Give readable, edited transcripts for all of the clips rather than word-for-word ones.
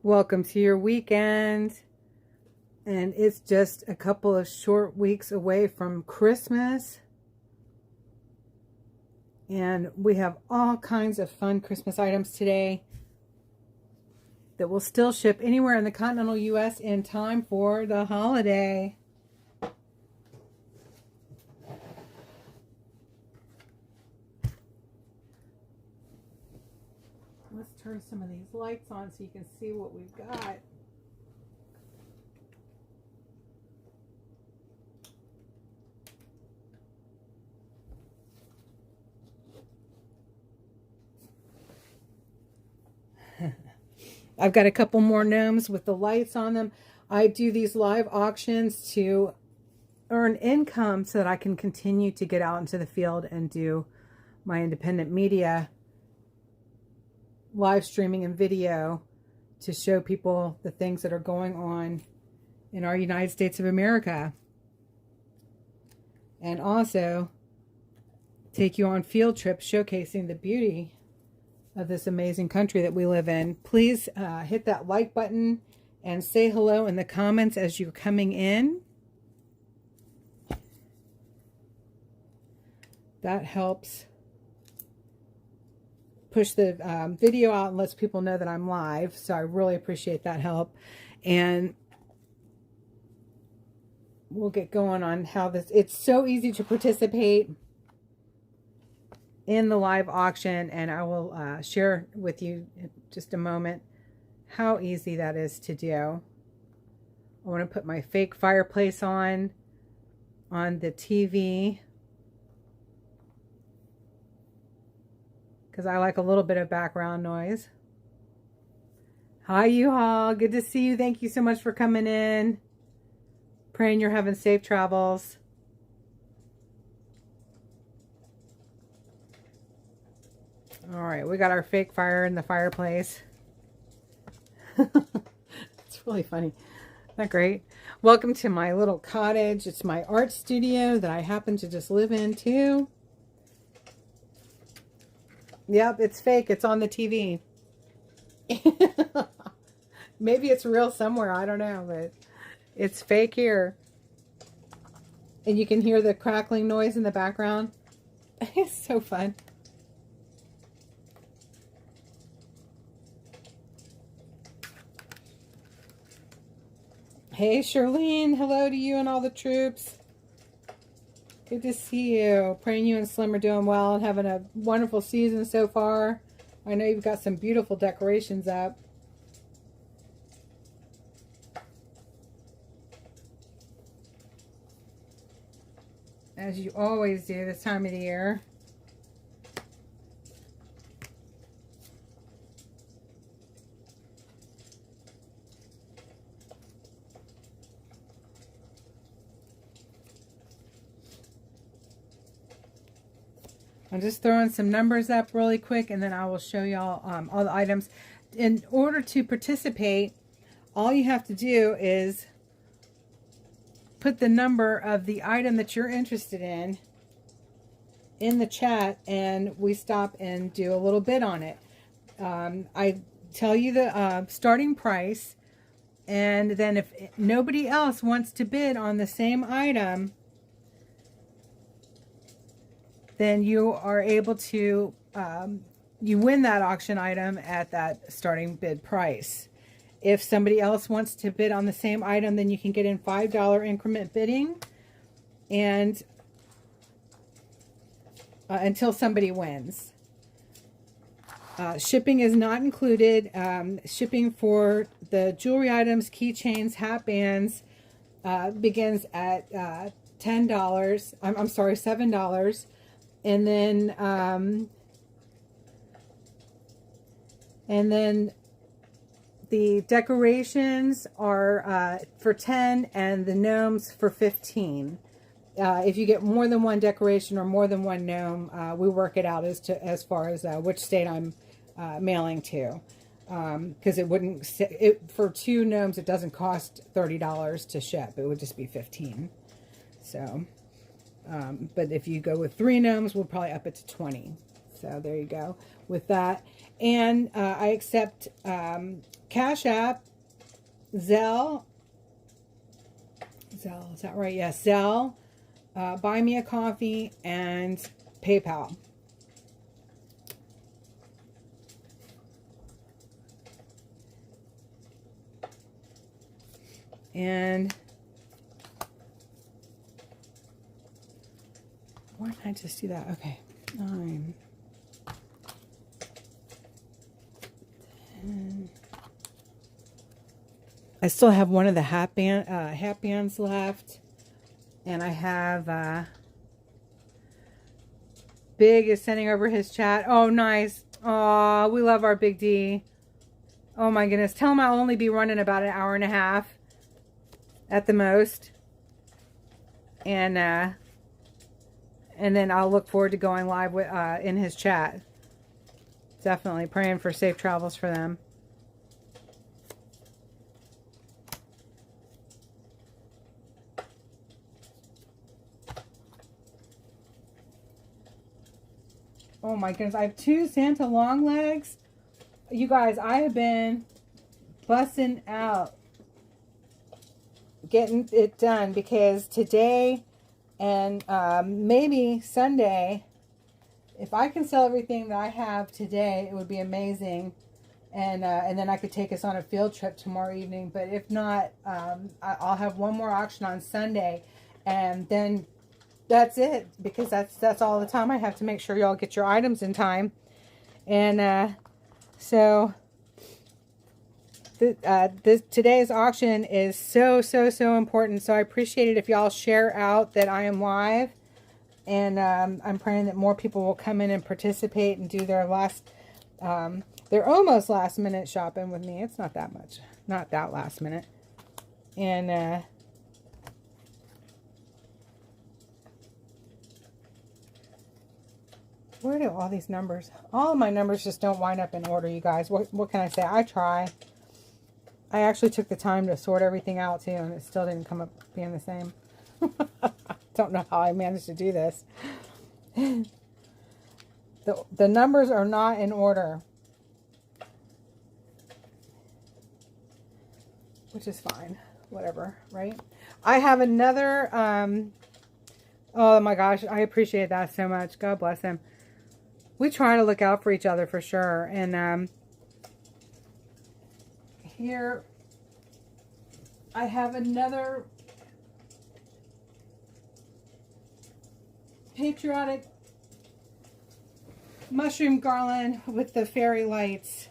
Welcome to your weekend. And it's just a couple of short weeks away from Christmas. And we have all kinds of fun Christmas items today that will still ship anywhere in the continental U.S. in time for the holiday. Let's turn some of these lights on so you can see what we've got. I've got a couple more gnomes with the lights on them. I do these live auctions to earn income so that I can continue to get out into the field and do my independent media, live streaming and video to show people the things that are going on in our United States of America. And also take you on field trips showcasing the beauty of this amazing country that we live in. Please hit that like button and say hello in the comments as you're coming in. That helps push the video out and lets people know that I'm live. So I really appreciate that help. And we'll get going on how this, it's so easy to participate in the live auction, and I will share with you in just a moment how easy that is to do. I want to put my fake fireplace on the TV because I like a little bit of background noise. Hi, you all. Good to see you. Thank you so much for coming in. Praying you're having safe travels. All right, we got our fake fire in the fireplace. It's really funny. Isn't that great? Welcome to my little cottage. It's my art studio that I happen to just live in too. Yep, it's fake. It's on the TV. Maybe it's real somewhere. I don't know, but it's fake here. And you can hear the crackling noise in the background. It's so fun. Hey, Charlene. Hello to you and all the troops. Good to see you. Praying you and Slim are doing well and having a wonderful season so far. I know you've got some beautiful decorations up. As you always do this time of the year. I'm just throwing some numbers up really quick, and then I will show y'all all the items. In order to participate, all you have to do is put the number of the item that you're interested in the chat, and we stop and do a little bid on it. I tell you the starting price, and then if nobody else wants to bid on the same item, then you are able to, you win that auction item at that starting bid price. If somebody else wants to bid on the same item, then you can get in $5 increment bidding and until somebody wins. Shipping is not included. Shipping for the jewelry items, keychains, hat bands begins at $10. I'm sorry, $7. And then the decorations are for $10 and the gnomes for $15. If you get more than one decoration or more than one gnome, we work it out as far as which state I'm mailing to. Because it wouldn't, for 2 gnomes, it doesn't cost $30 to ship. It would just be $15. So, but if you go with 3 gnomes, we'll probably up it to $20. So there you go with that. And I accept Cash App, Zelle, is that right? Yes, Zelle, Buy Me a Coffee, and PayPal. And why didn't I just do that? Okay, 9, 10. I still have one of the hat bands left, and I have Big is sending over his chat. Oh, nice. Oh, we love our Big D. Oh my goodness. Tell him I'll only be running about an hour and a half at the most, and then I'll look forward to going live with in his chat. Definitely praying for safe travels for them. Oh my goodness, I have 2 Santa long legs. You guys, I have been busting out getting it done, because today and maybe Sunday, if I can sell everything that I have today, it would be amazing. And then I could take us on a field trip tomorrow evening. But if not, I'll have one more auction on Sunday, and then that's it, because that's all the time I have to make sure y'all get your items in time. And so today's auction is so important. So I appreciate it if y'all share out that I am live, and I'm praying that more people will come in and participate and do their they're almost last minute shopping with me. It's not that much, not that last minute. And where do all these numbers? All of my numbers just don't wind up in order, you guys. What can I say? I try. I actually took the time to sort everything out too, and it still didn't come up being the same. Don't know how I managed to do this. The numbers are not in order, which is fine. Whatever, right? I have another, oh my gosh, I appreciate that so much. God bless him. We try to look out for each other for sure. And here I have another patriotic mushroom garland with the fairy lights.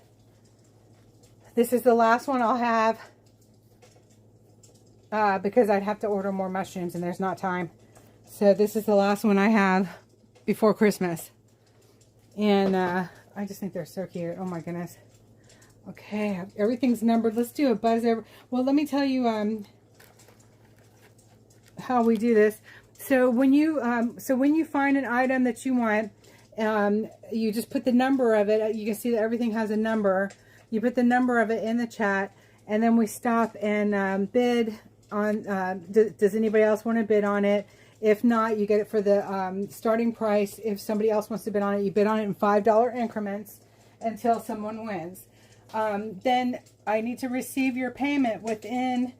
This is the last one I'll have, because I'd have to order more mushrooms and there's not time. So this is the last one I have before Christmas. And I just think they're so cute. Oh my goodness. Okay, everything's numbered. Let's do a buzz over. Well, let me tell you how we do this. So when you find an item that you want, you just put the number of it. You can see that everything has a number. You put the number of it in the chat, and then we stop and bid on. Does anybody else want to bid on it? If not, you get it for the starting price. If somebody else wants to bid on it, you bid on it in $5 increments until someone wins. Then I need to receive your payment within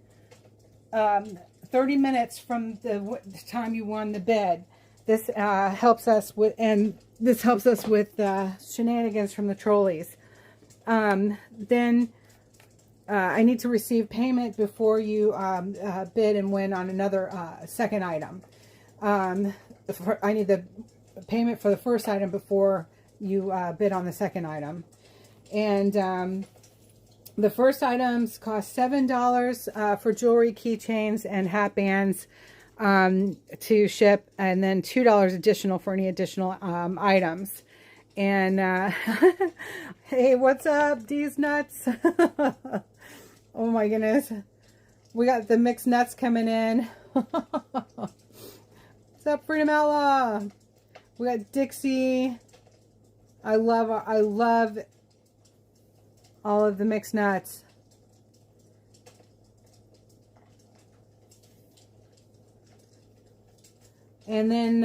30 minutes from the time you won the bid. This helps us with, shenanigans from the trolleys. Then I need to receive payment before you bid and win on another second item. I need the payment for the first item before you bid on the second item. And the first items cost $7 for jewelry, keychains, and hat bands to ship, and then $2 additional for any additional items. And hey, what's up, D's Nuts? Oh my goodness. We got the mixed nuts coming in. What's up, Freedom Outlaw? We got Dixie. I love all of the mixed nuts. And then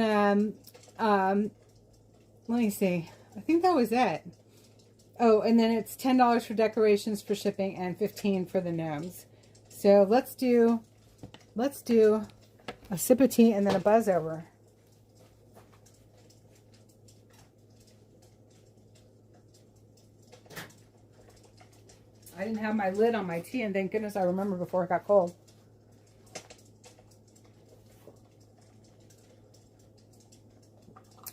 let me see. I think that was it. Oh, and then it's $10 for decorations for shipping and $15 for the gnomes. So let's do a sip of tea and then a buzz over. I didn't have my lid on my tea, and thank goodness I remember before it got cold.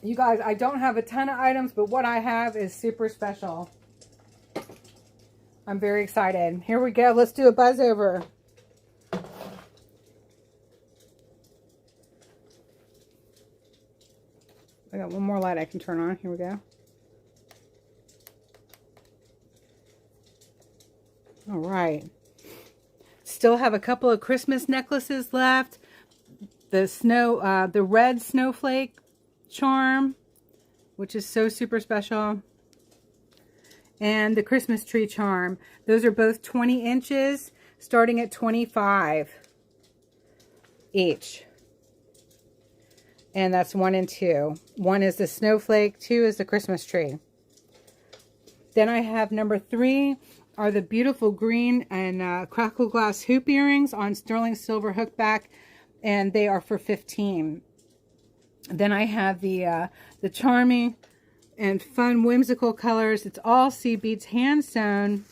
You guys, I don't have a ton of items, but what I have is super special. I'm very excited. Here we go. Let's do a buzz over. I got one more light I can turn on. Here we go. All right. Still have a couple of Christmas necklaces left. The red snowflake charm, which is so super special, and the Christmas tree charm. Those are both 20 inches, starting at $25 each. And that's 1 and 2. 1 is the snowflake, 2 is the Christmas tree. Then I have number 3 are the beautiful green and crackle glass hoop earrings on sterling silver hookback, and they are for $15. Then I have the charming and fun whimsical colors. It's all seed beads, hand sewn,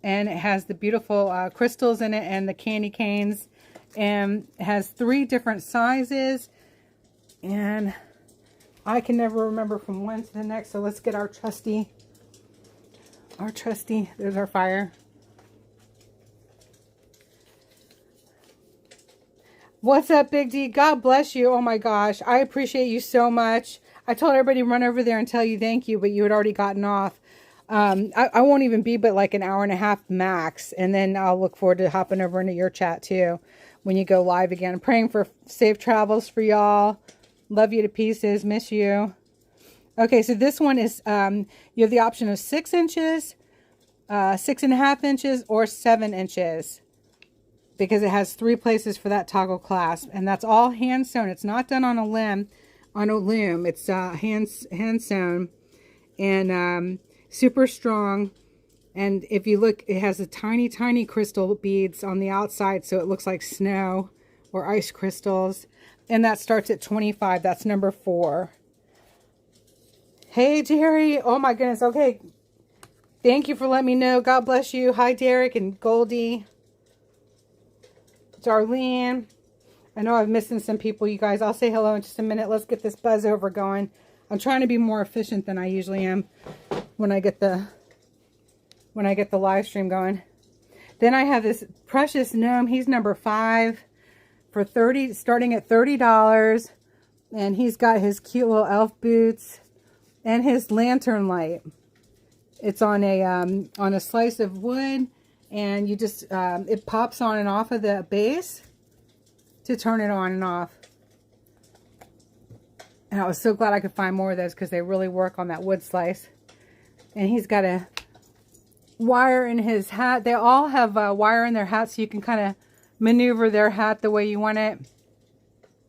and it has the beautiful crystals in it and the candy canes, and it has 3 different sizes. And I can never remember from one to the next, so let's get our trusty, there's our fire. What's up, Big D? God bless you. Oh my gosh, I appreciate you so much. I told everybody to run over there and tell you thank you, but you had already gotten off. I won't even be but like an hour and a half max, and then I'll look forward to hopping over into your chat too when you go live again. I'm praying for safe travels for y'all. Love you to pieces. Miss you. Okay, so this one is, you have the option of 6 inches, 6.5 inches, or 7 inches. Because it has 3 places for that toggle clasp. And that's all hand sewn. It's not done on a loom. It's hand sewn. And super strong. And if you look, it has a tiny, tiny crystal beads on the outside. So it looks like snow or ice crystals. And that starts at $25. That's number 4. Hey, Jerry. Oh, my goodness. Okay. Thank you for letting me know. God bless you. Hi, Derek and Goldie. Darlene. I know I'm missing some people, you guys. I'll say hello in just a minute. Let's get this buzz over going. I'm trying to be more efficient than I usually am when I get the live stream going. Then I have this precious gnome. He's number 5 for starting at $30. And he's got his cute little elf boots and his lantern light. It's on a slice of wood, and you just it pops on and off of the base to turn it on and off. And I was so glad I could find more of those because they really work on that wood slice. And he's got a wire in his hat. They all have a wire in their hat, so you can kind of maneuver their hat the way you want it.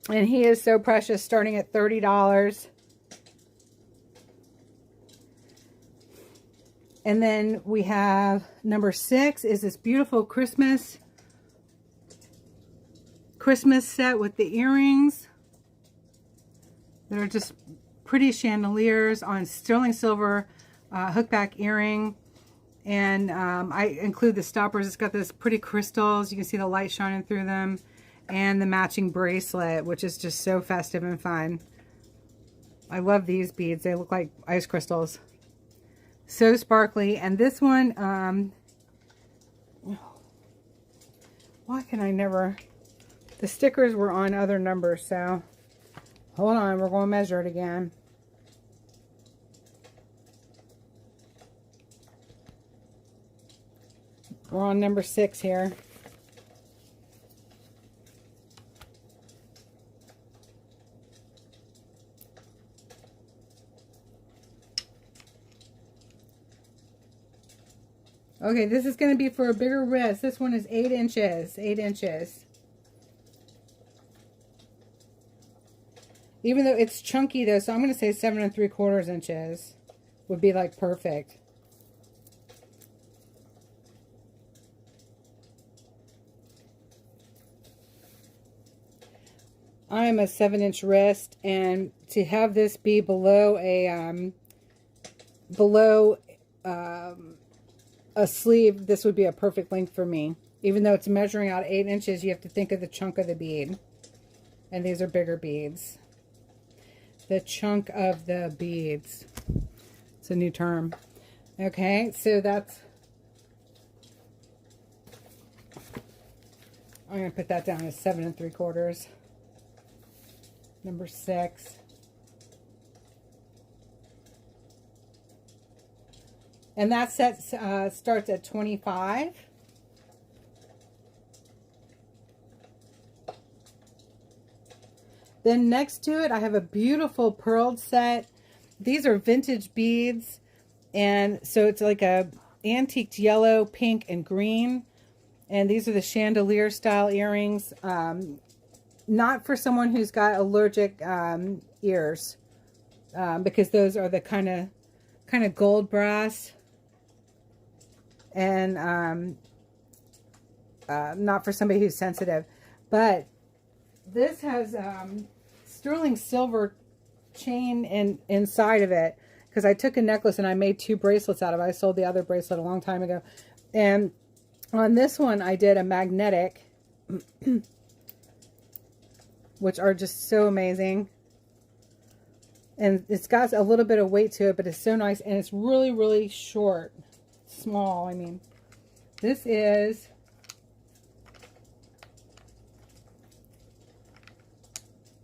And he is so precious, starting at $30. And then we have number 6 is this beautiful Christmas set with the earrings. They're just pretty chandeliers on sterling silver hookback earring. And I include the stoppers. It's got those pretty crystals. You can see the light shining through them. And the matching bracelet, which is just so festive and fun. I love these beads. They look like ice crystals. So sparkly. And this one, why can I never... The stickers were on other numbers, so... Hold on, we're going to measure it again. We're on number 6 here. Okay, this is going to be for a bigger wrist. This one is 8 inches. 8 inches. Even though it's chunky though, so I'm going to say 7 3/4 inches would be like perfect. I'm a 7-inch wrist, and to have this be below a sleeve, this would be a perfect length for me. Even though it's measuring out 8 inches, you have to think of the chunk of the bead. And these are bigger beads. The chunk of the beads. It's a new term. Okay, so that's... I'm going to put that down as 7 3/4. Number 6. And that set starts at 25. Then next to it, I have a beautiful pearled set. These are vintage beads. And so it's like a antiqued yellow, pink, and green. And these are the chandelier style earrings. Not for someone who's got allergic ears. Because those are the kind of gold brass. And not for somebody who's sensitive. But this has sterling silver chain inside of it, because I took a necklace and I made 2 bracelets out of it. I sold the other bracelet a long time ago. And on this one I did a magnetic, which are just so amazing. And it's got a little bit of weight to it, but it's so nice. And it's really, really short. Small, I mean. This is...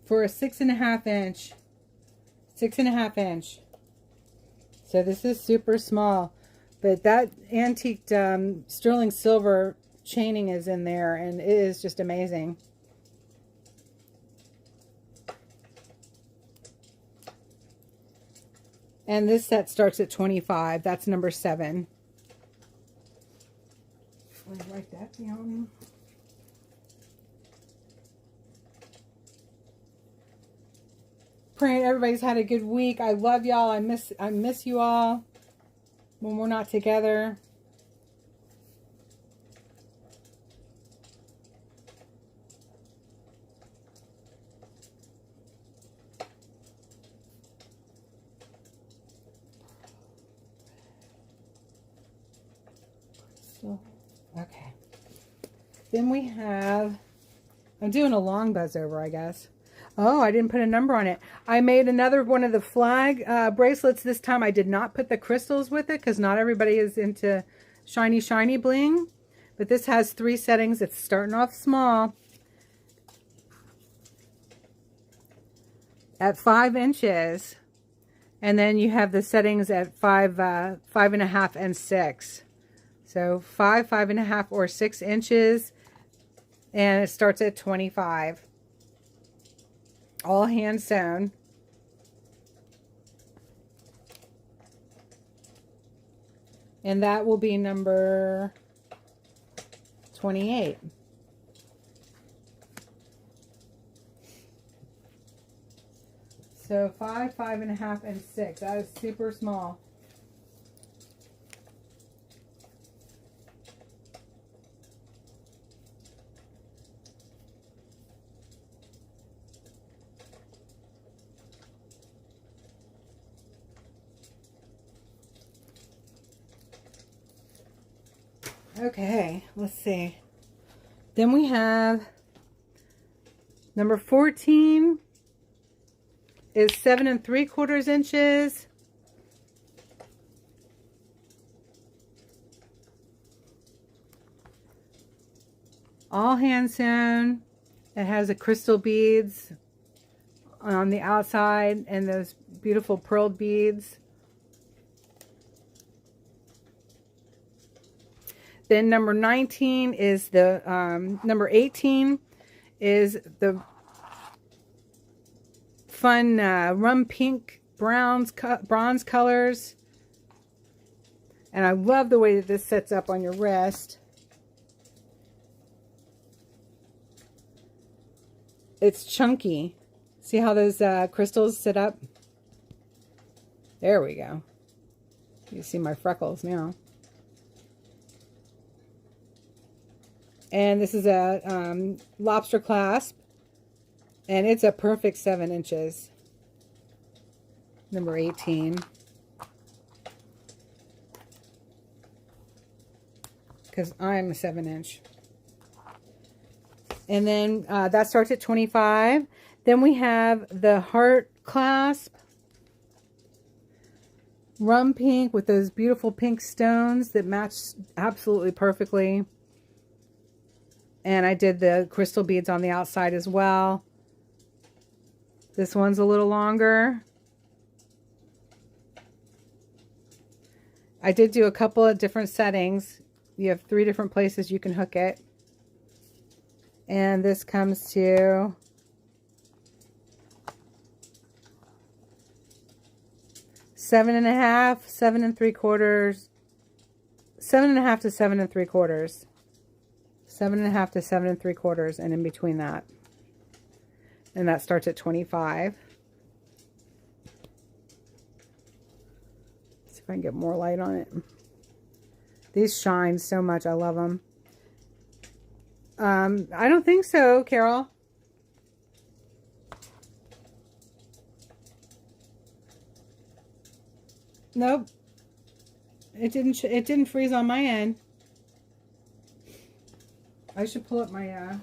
for a 6.5 inch. 6.5 inch. So this is super small. But that antique sterling silver chaining is in there, and it is just amazing. And this set starts at 25. That's number 7. Let me write that down. Praying everybody's had a good week. I love y'all. I miss you all when we're not together. Okay. Then we have, I'm doing a long buzz over, I guess. Oh, I didn't put a number on it. I made another one of the flag bracelets. This time I did not put the crystals with it, because not everybody is into shiny, shiny bling. But this has 3 settings. It's starting off small at 5 inches. And then you have the settings at 5.5, and 6. So 5, 5.5, or 6 inches. And it starts at 25. All hand sewn. And that will be number 28. So 5, 5.5, and 6. That is super small. Okay, let's see. Then we have number 14 is 7 3/4 inches. All hand sewn. It has the crystal beads on the outside and those beautiful pearled beads. Then number 19 is the, number 18 is the fun rum pink bronze colors. And I love the way that this sets up on your wrist. It's chunky. See how those crystals sit up? There we go. You see my freckles now. And this is a lobster clasp. And it's a perfect 7 inches. Number 18. Because I'm a 7-inch. And then that starts at 25. Then we have the heart clasp. Rum pink with those beautiful pink stones that match absolutely perfectly. And I did the crystal beads on the outside as well. This one's a little longer. I did do a couple of different settings. You have 3 different places you can hook it. And this comes to 7.5, 7 3/4, 7.5 to 7 3/4, 7.5 to 7 3/4, and in between that. And that starts at 25. See if I can get more light on it. These shine so much. I love them. I don't think so, Carol. Nope. It didn't freeze on my end. I should pull up my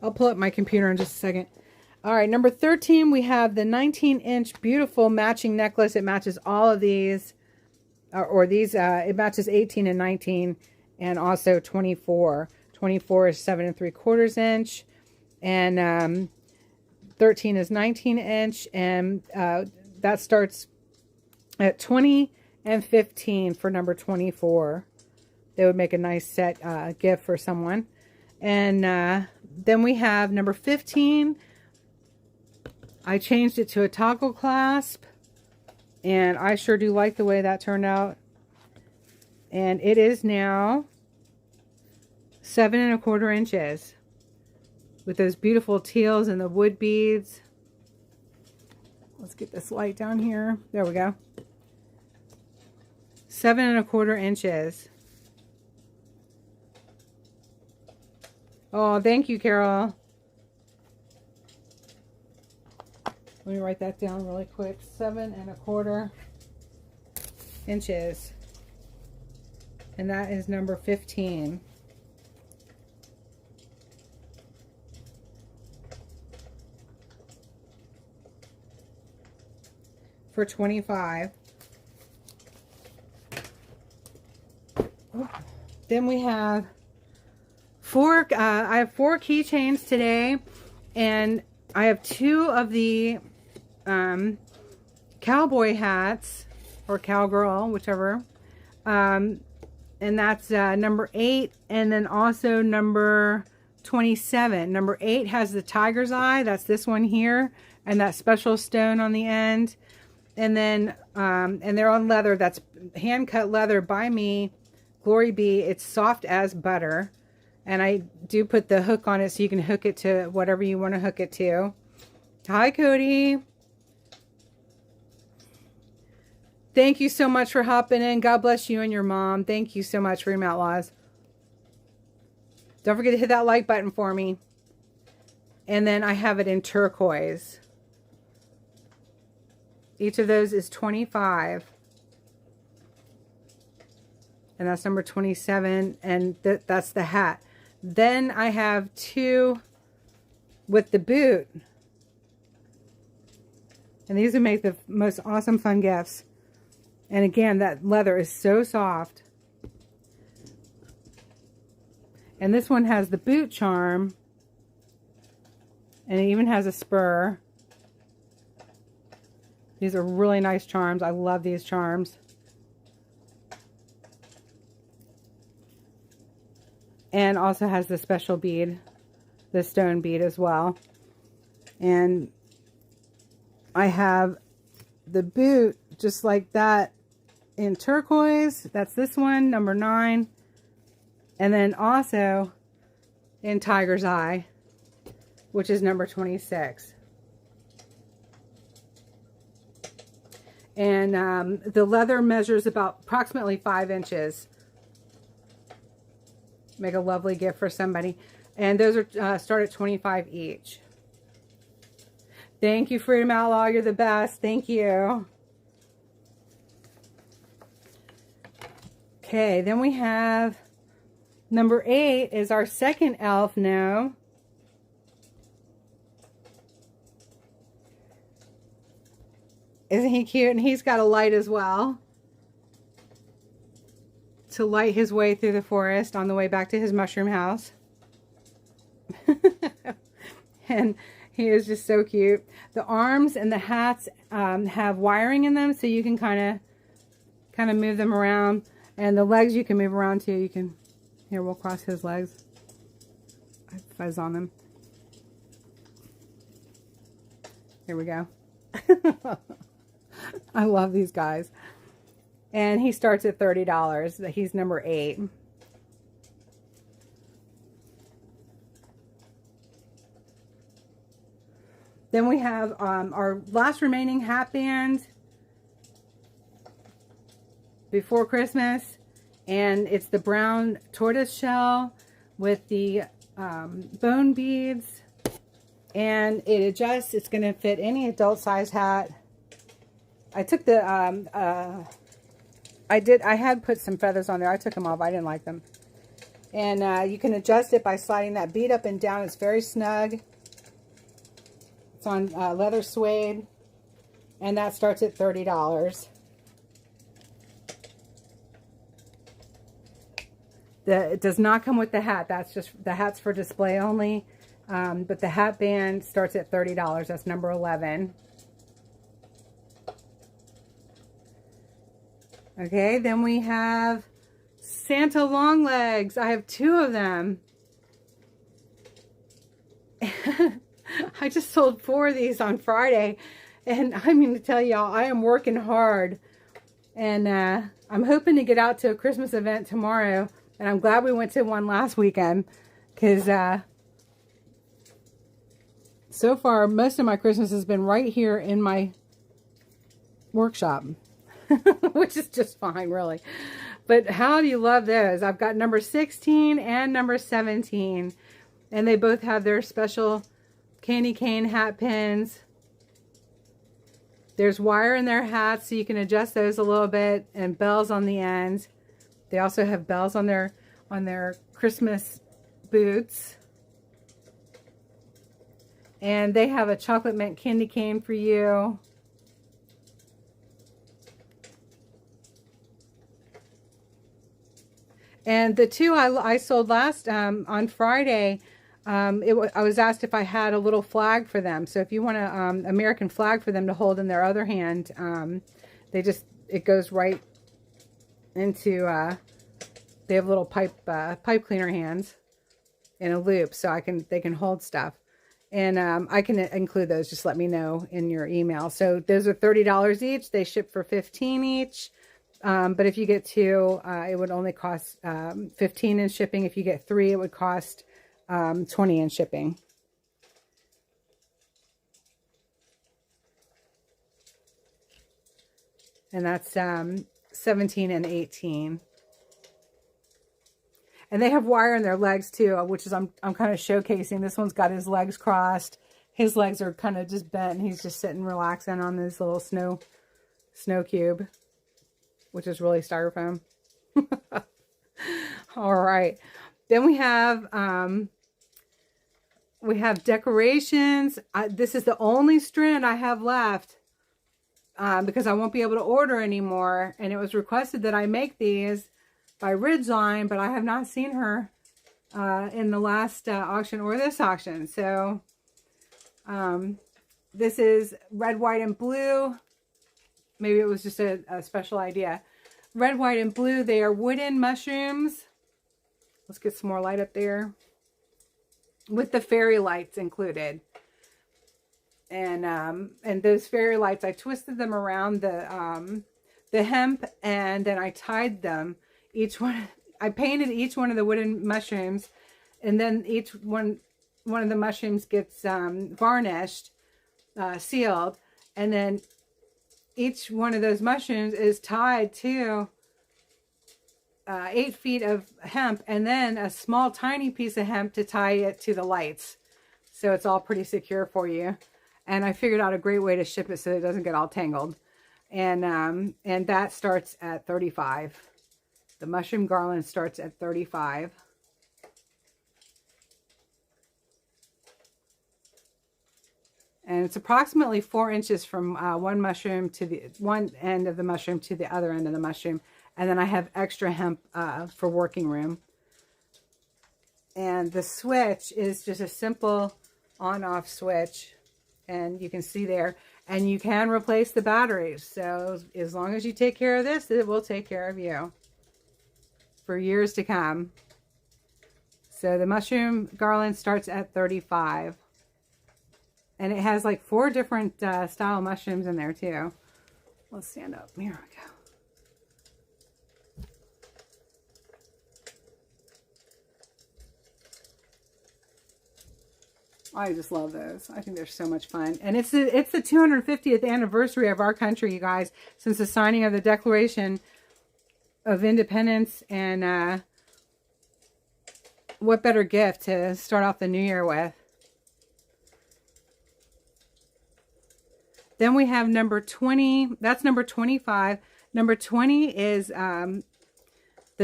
I'll pull up my computer in just a second. All right, number 13, we have the 19-inch beautiful matching necklace. It matches all of these, or these, it matches 18 and 19, and also 24. 24 is 7 3/4 inch, and 13 is 19 inch, and that starts at 20 and 15 for number 24. They would make a nice set gift for someone. And then we have number 15. I changed it to a toggle clasp, and I sure do like the way that turned out. And it is now 7 1/4 inches with those beautiful teals and the wood beads. Let's get this light down here. There we go. 7 1/4 inches. Oh, thank you, Carol. Let me write that down really quick. 7 1/4 inches. And that is number 15. For 25. Then we have I have 4 keychains today, and I have 2 of the cowboy hats, or cowgirl, whichever, and that's number 8, and then also number 27. Number 8 has the tiger's eye. That's this one here, and that special stone on the end. And then and they're on leather. That's hand cut leather by me, GloryBee. It's soft as butter. And I do put the hook on it so you can hook it to whatever you want to hook it to. Hi, Cody. Thank you so much for hopping in. God bless you and your mom. Thank you so much, Freedom Outlaws. Don't forget to hit that like button for me. And then I have it in turquoise. Each of those is 25. And that's number 27. And that's the hat. Then I have 2 with the boot. And these would make the most awesome fun gifts. And again, that leather is so soft. And this one has the boot charm. And it even has a spur. These are really nice charms. I love these charms. And also has the special bead, the stone bead as well. And I have the boot just like that in turquoise. That's this one, number 9. And then also in tiger's eye, which is number 26. And the leather measures about approximately 5 inches. Make a lovely gift for somebody. And those are start at $25 each. Thank you, Freedom Outlaw. You're the best. Thank you. Okay, then we have number 8 is our second elf now. Isn't he cute? And he's got a light as well to light his way through the forest on the way back to his mushroom house. And he is just so cute. The arms and the hats have wiring in them, so you can kind of move them around. And the legs you can move around too. You can, here, we'll cross his legs. I fuzz on them. Here we go. I love these guys. And he starts at $30. He's number 8. Then we have our last remaining hat band before Christmas. And it's the brown tortoise shell with the bone beads. And it adjusts. It's going to fit any adult size hat. I took the, I had put some feathers on there. I took them off. I didn't like them. And you can adjust it by sliding that bead up and down. It's very snug. It's on leather suede. And that starts at $30. It does not come with the hat. That's just, the hat's for display only. But the hat band starts at $30. That's number 11. Okay, then we have Santa long legs. I have 2 of them. I just sold 4 of these on Friday. And I mean to tell y'all, I am working hard. And I'm hoping to get out to a Christmas event tomorrow. And I'm glad we went to one last weekend. Because so far, most of my Christmas has been right here in my workshop. Which is just fine, really. But how do you love those? I've got number 16 and number 17. And they both have their special candy cane hat pins. There's wire in their hats, so you can adjust those a little bit. And bells on the ends. They also have bells on their Christmas boots. And they have a chocolate mint candy cane for you. And the 2 I sold last on Friday, I was asked if I had a little flag for them. So if you want an American flag for them to hold in their other hand, it goes right into, they have little pipe cleaner hands in a loop, so they can hold stuff. And I can include those. Just let me know in your email. So those are $30 each. They ship for $15 each. But if you get 2, it would only cost $15 in shipping. If you get 3, it would cost $20 in shipping. And that's 17 and 18. And they have wire in their legs too, which is I'm kind of showcasing. This one's got his legs crossed. His legs are kind of just bent, and he's just sitting relaxing on this little snow cube, which is really styrofoam. All right. Then we have decorations. This is the only strand I have left because I won't be able to order anymore. And it was requested that I make these by Ridgeline, but I have not seen her in the last auction or this auction. So this is red, white, and blue. Maybe it was just a special idea. Red, white, and blue. They are wooden mushrooms. Let's get some more light up there. With the fairy lights included. And those fairy lights, I twisted them around the hemp, and then I tied them. Each one, I painted each one of the wooden mushrooms, and then each one of the mushrooms gets varnished, sealed, and then each one of those mushrooms is tied to 8 feet of hemp and then a small tiny piece of hemp to tie it to the lights. So it's all pretty secure for you. And I figured out a great way to ship it so it doesn't get all tangled. And that starts at $35. The mushroom garland starts at $35. And it's approximately 4 inches from one mushroom to the one end of the mushroom to the other end of the mushroom. And then I have extra hemp for working room. And the switch is just a simple on-off switch. And you can see there. And you can replace the batteries. So as long as you take care of this, it will take care of you for years to come. So the mushroom garland starts at $35. And it has like 4 different style mushrooms in there too. Let's stand up. Here we go. I just love those. I think they're so much fun. And it's the 250th anniversary of our country, you guys, since the signing of the Declaration of Independence. And what better gift to start off the new year with? Then we have number 20. That's number 25. Number 20 is the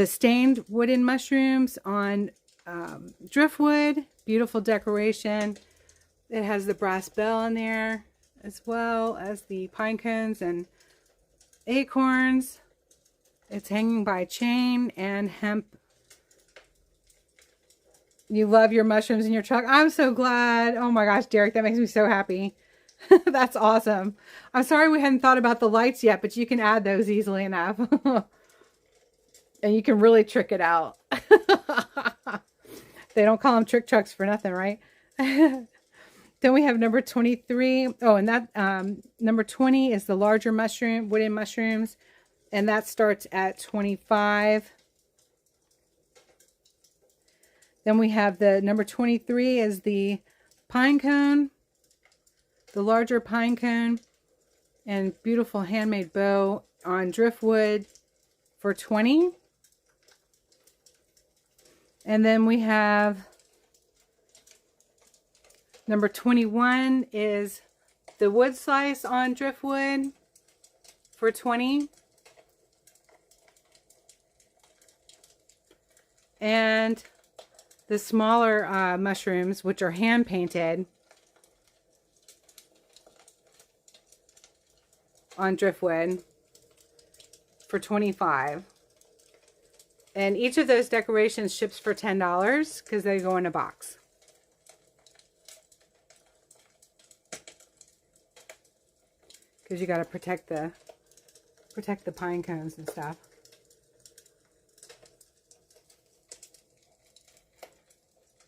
stained wooden mushrooms on driftwood. Beautiful decoration. It has the brass bell in there, as well as the pine cones and acorns. It's hanging by chain and hemp. You love your mushrooms in your truck. I'm so glad. Oh my gosh, Derek, that makes me so happy. That's awesome. I'm sorry we hadn't thought about the lights yet, but you can add those easily enough. And you can really trick it out. They don't call them trick trucks for nothing, right? Then we have number 23. Oh, and that number 20 is the larger mushroom, wooden mushrooms. And that starts at $25. Then we have the number 23 is the pine cone. The larger pine cone. And beautiful handmade bow on driftwood for $20. And then we have number 21 is the wood slice on driftwood for $20. And the smaller mushrooms, which are hand painted on driftwood for $25. And each of those decorations ships for $10 because they go in a box. Because you got to protect the pine cones and stuff.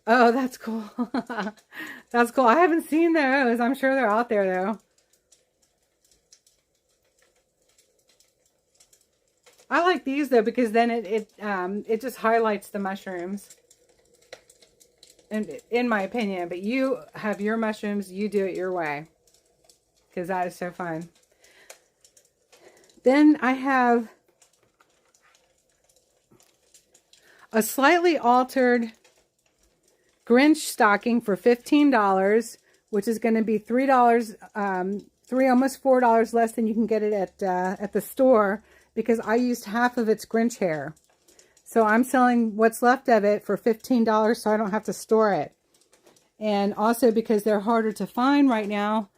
Oh, that's cool. That's cool. I haven't seen those. I'm sure they're out there though. I like these though because then it just highlights the mushrooms, in my opinion. But you have your mushrooms, you do it your way, because that is so fun. Then I have a slightly altered Grinch stocking for $15, which is going to be $3, almost $4 less than you can get it at the store. Because I used half of its Grinch hair. So I'm selling what's left of it for $15 so I don't have to store it. And also because they're harder to find right now,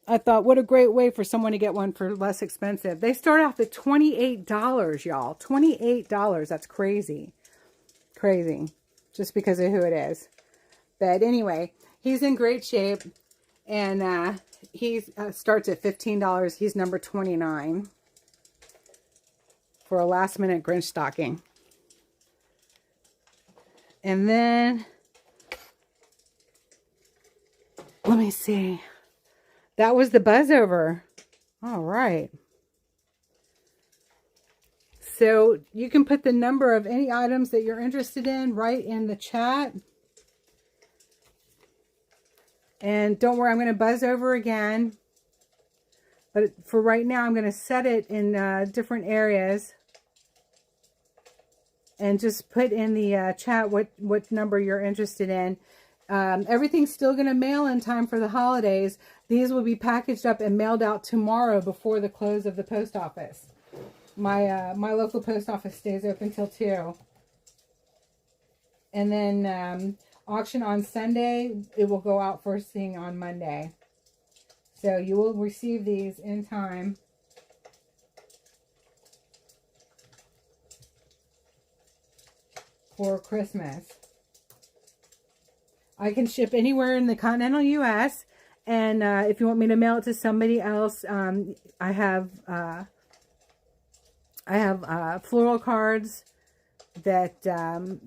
I thought what a great way for someone to get one for less expensive. They start off at $28, y'all. $28. That's crazy. Crazy. Just because of who it is. But anyway, he's in great shape. And he starts at $15. He's number 29. For a last minute Grinch stocking. And then, let me see. That was the buzz over. All right. So you can put the number of any items that you're interested in right in the chat. And don't worry, I'm going to buzz over again. But for right now, I'm going to set it in different areas. and just put in the chat what number you're interested in. Everything's still going to mail in time for the holidays. These will be packaged up and mailed out tomorrow before the close of the post office. My local post office stays open till 2. And then auction on Sunday. It will go out first thing on Monday. So you will receive these in time. For Christmas. I can ship anywhere in the continental U.S. And if you want me to mail it to somebody else, I have floral cards that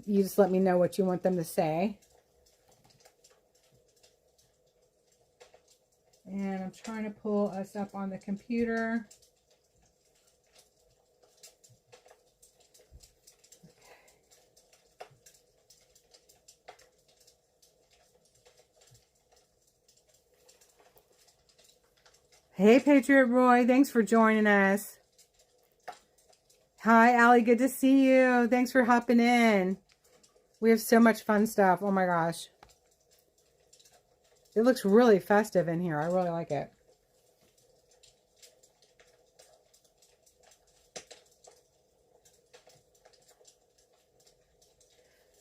you just let me know what you want them to say. And I'm trying to pull us up on the computer. Hey, Patriot Roy. Thanks for joining us. Hi, Allie. Good to see you. Thanks for hopping in. We have so much fun stuff. Oh, my gosh. It looks really festive in here. I really like it.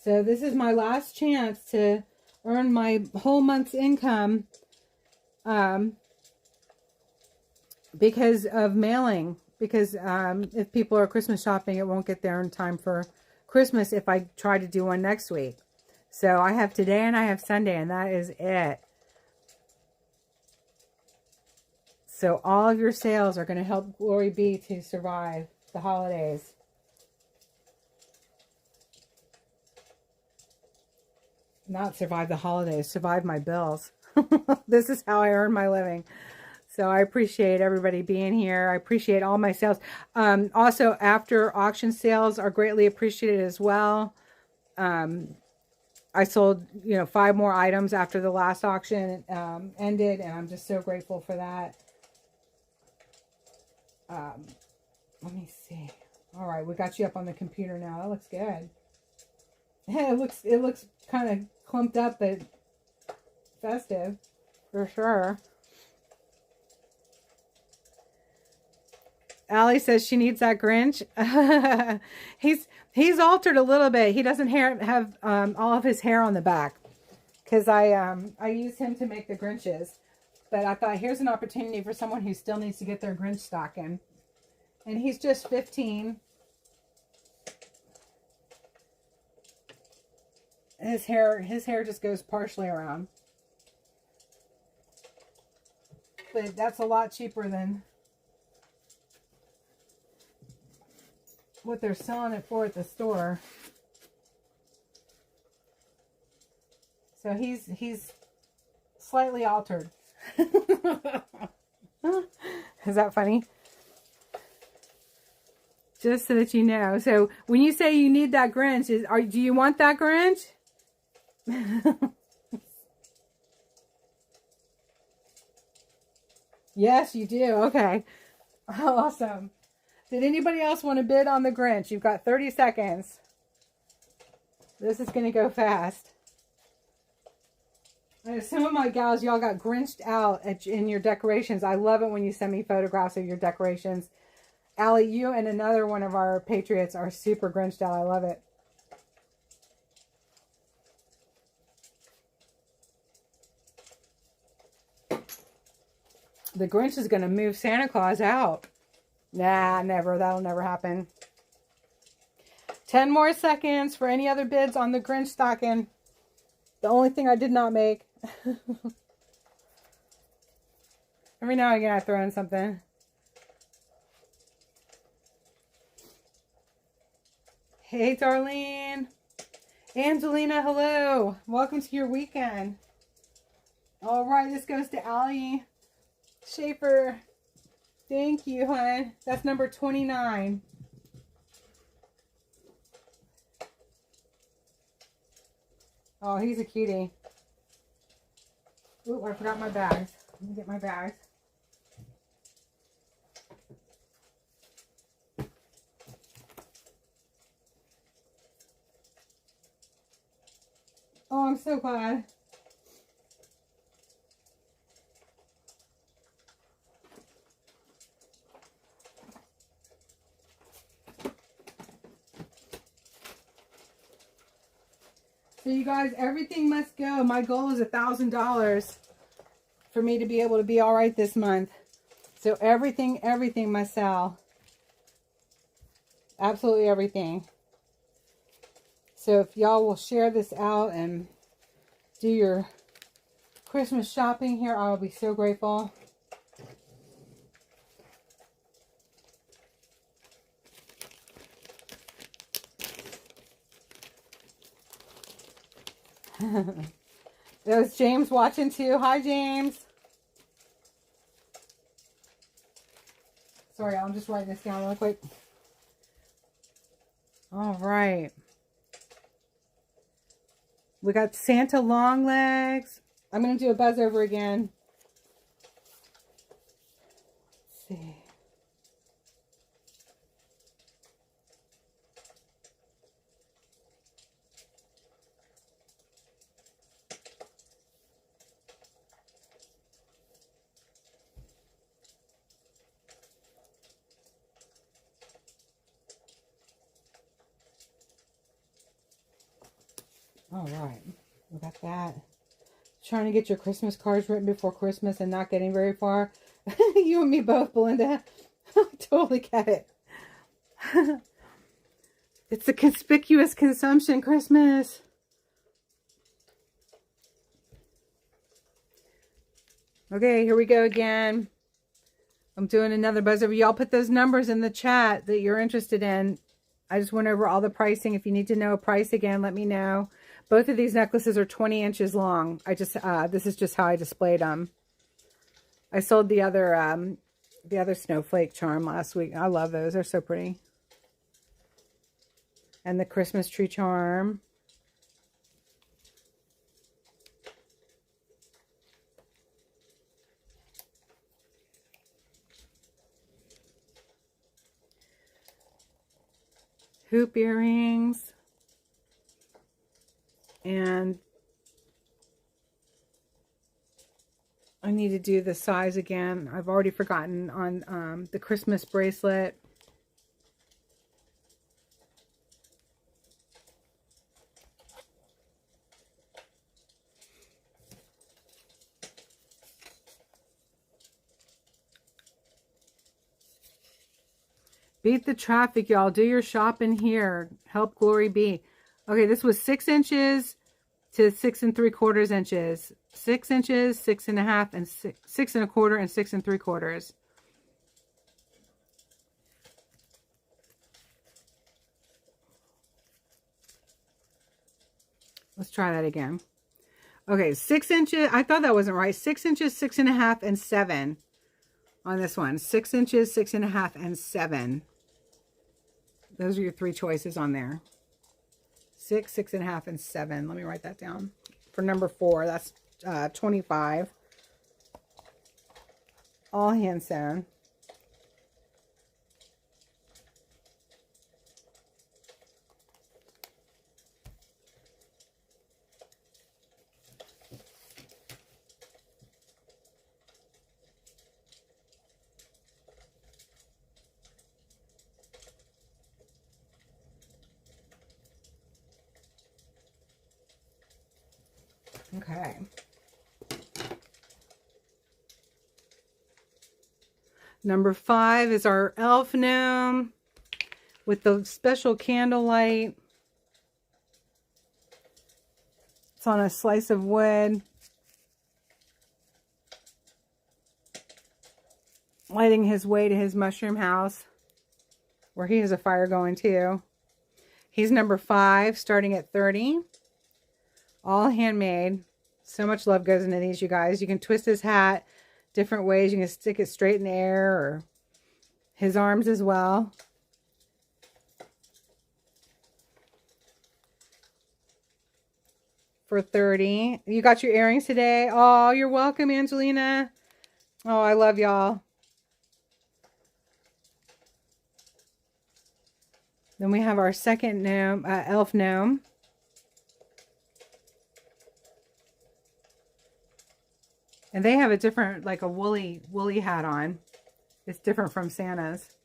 So this is my last chance to earn my whole month's income. Because of mailing, because if people are Christmas shopping, it won't get there in time for Christmas if I try to do one next week. So I have today and I have Sunday, and that is it. So all of your sales are going to help GloryBee to survive the holidays. Not survive the holidays, survive my bills. This is how I earn my living. So I appreciate everybody being here. I appreciate all my sales. Also, after auction sales are greatly appreciated as well. I sold, 5 more items after the last auction ended, and I'm just so grateful for that. Let me see. All right, we got you up on the computer now. That looks good. It looks kind of clumped up, but festive for sure. Allie says she needs that Grinch. He's altered a little bit. He doesn't have all of his hair on the back, because I used him to make the Grinches. But I thought, here's an opportunity for someone who still needs to get their Grinch stocking. And he's just 15. His hair just goes partially around. But that's a lot cheaper than what they're selling it for at the store. So he's slightly altered. Is that funny? Just so that you know. So when you say you need that Grinch, do you want that Grinch? Yes, you do. Okay. Awesome. Did anybody else want to bid on the Grinch? You've got 30 seconds. This is going to go fast. Some of my gals, y'all got Grinched out in your decorations. I love it when you send me photographs of your decorations. Allie, you and another one of our Patriots are super Grinched out. I love it. The Grinch is going to move Santa Claus out. Nah, never. That'll never happen. 10 more seconds for any other bids on the Grinch stocking. The only thing I did not make. Every now and again I throw in something. Hey, Darlene. Angelina, hello. Welcome to your weekend. All right, this goes to Allie Schaefer. Thank you, hon. That's number 29. Oh, he's a cutie. Ooh, I forgot my bags. Let me get my bags. Oh, I'm so glad. So you guys, everything must go. My goal is $1,000 for me to be able to be all right this month. So everything must sell. Absolutely everything. So if y'all will share this out and do your Christmas shopping here, I will be so grateful. There's James watching too. Hi, James. Sorry, I'm just writing this down real quick. All right. We got Santa long legs. I'm going to do a buzz over again. Let's see. All right. We got that. Trying to get your Christmas cards written before Christmas and not getting very far. You and me both, Belinda. I totally get it. It's a conspicuous consumption Christmas. Okay, here we go again. I'm doing another buzz over. Y'all put those numbers in the chat that you're interested in. I just went over all the pricing. If you need to know a price again, let me know. Both of these necklaces are 20 inches long. I just this is just how I displayed them. I sold the other snowflake charm last week. I love those. They're so pretty. And the Christmas tree charm. Hoop earrings. And I need to do the size again. I've already forgotten on the Christmas bracelet. Beat the traffic, y'all. Do your shopping here. Help GloryBee. Okay, this was 6 inches to 6 3/4 inches. 6 inches, 6 1/2, and 6 1/4, and 6 3/4. Let's try that again. Okay, 6 inches. I thought that wasn't right. 6 inches, 6 1/2, and 7 on this one. 6 inches, 6 1/2, and 7. Those are your 3 choices on there. 6, 6 1/2, and 7. Let me write that down. For number 4, that's 25. All hand sewn. Okay. Number 5 is our elf gnome with the special candlelight. It's on a slice of wood. Lighting his way to his mushroom house where he has a fire going too. He's number 5, starting at 30. All handmade. So much love goes into these, you guys. You can twist his hat different ways. You can stick it straight in the air, or his arms as well. For 30. You got your earrings today? Oh, you're welcome, Angelina. Oh, I love y'all. Then we have our second gnome, elf gnome. And they have a different, like a woolly hat on. It's different from Santa's.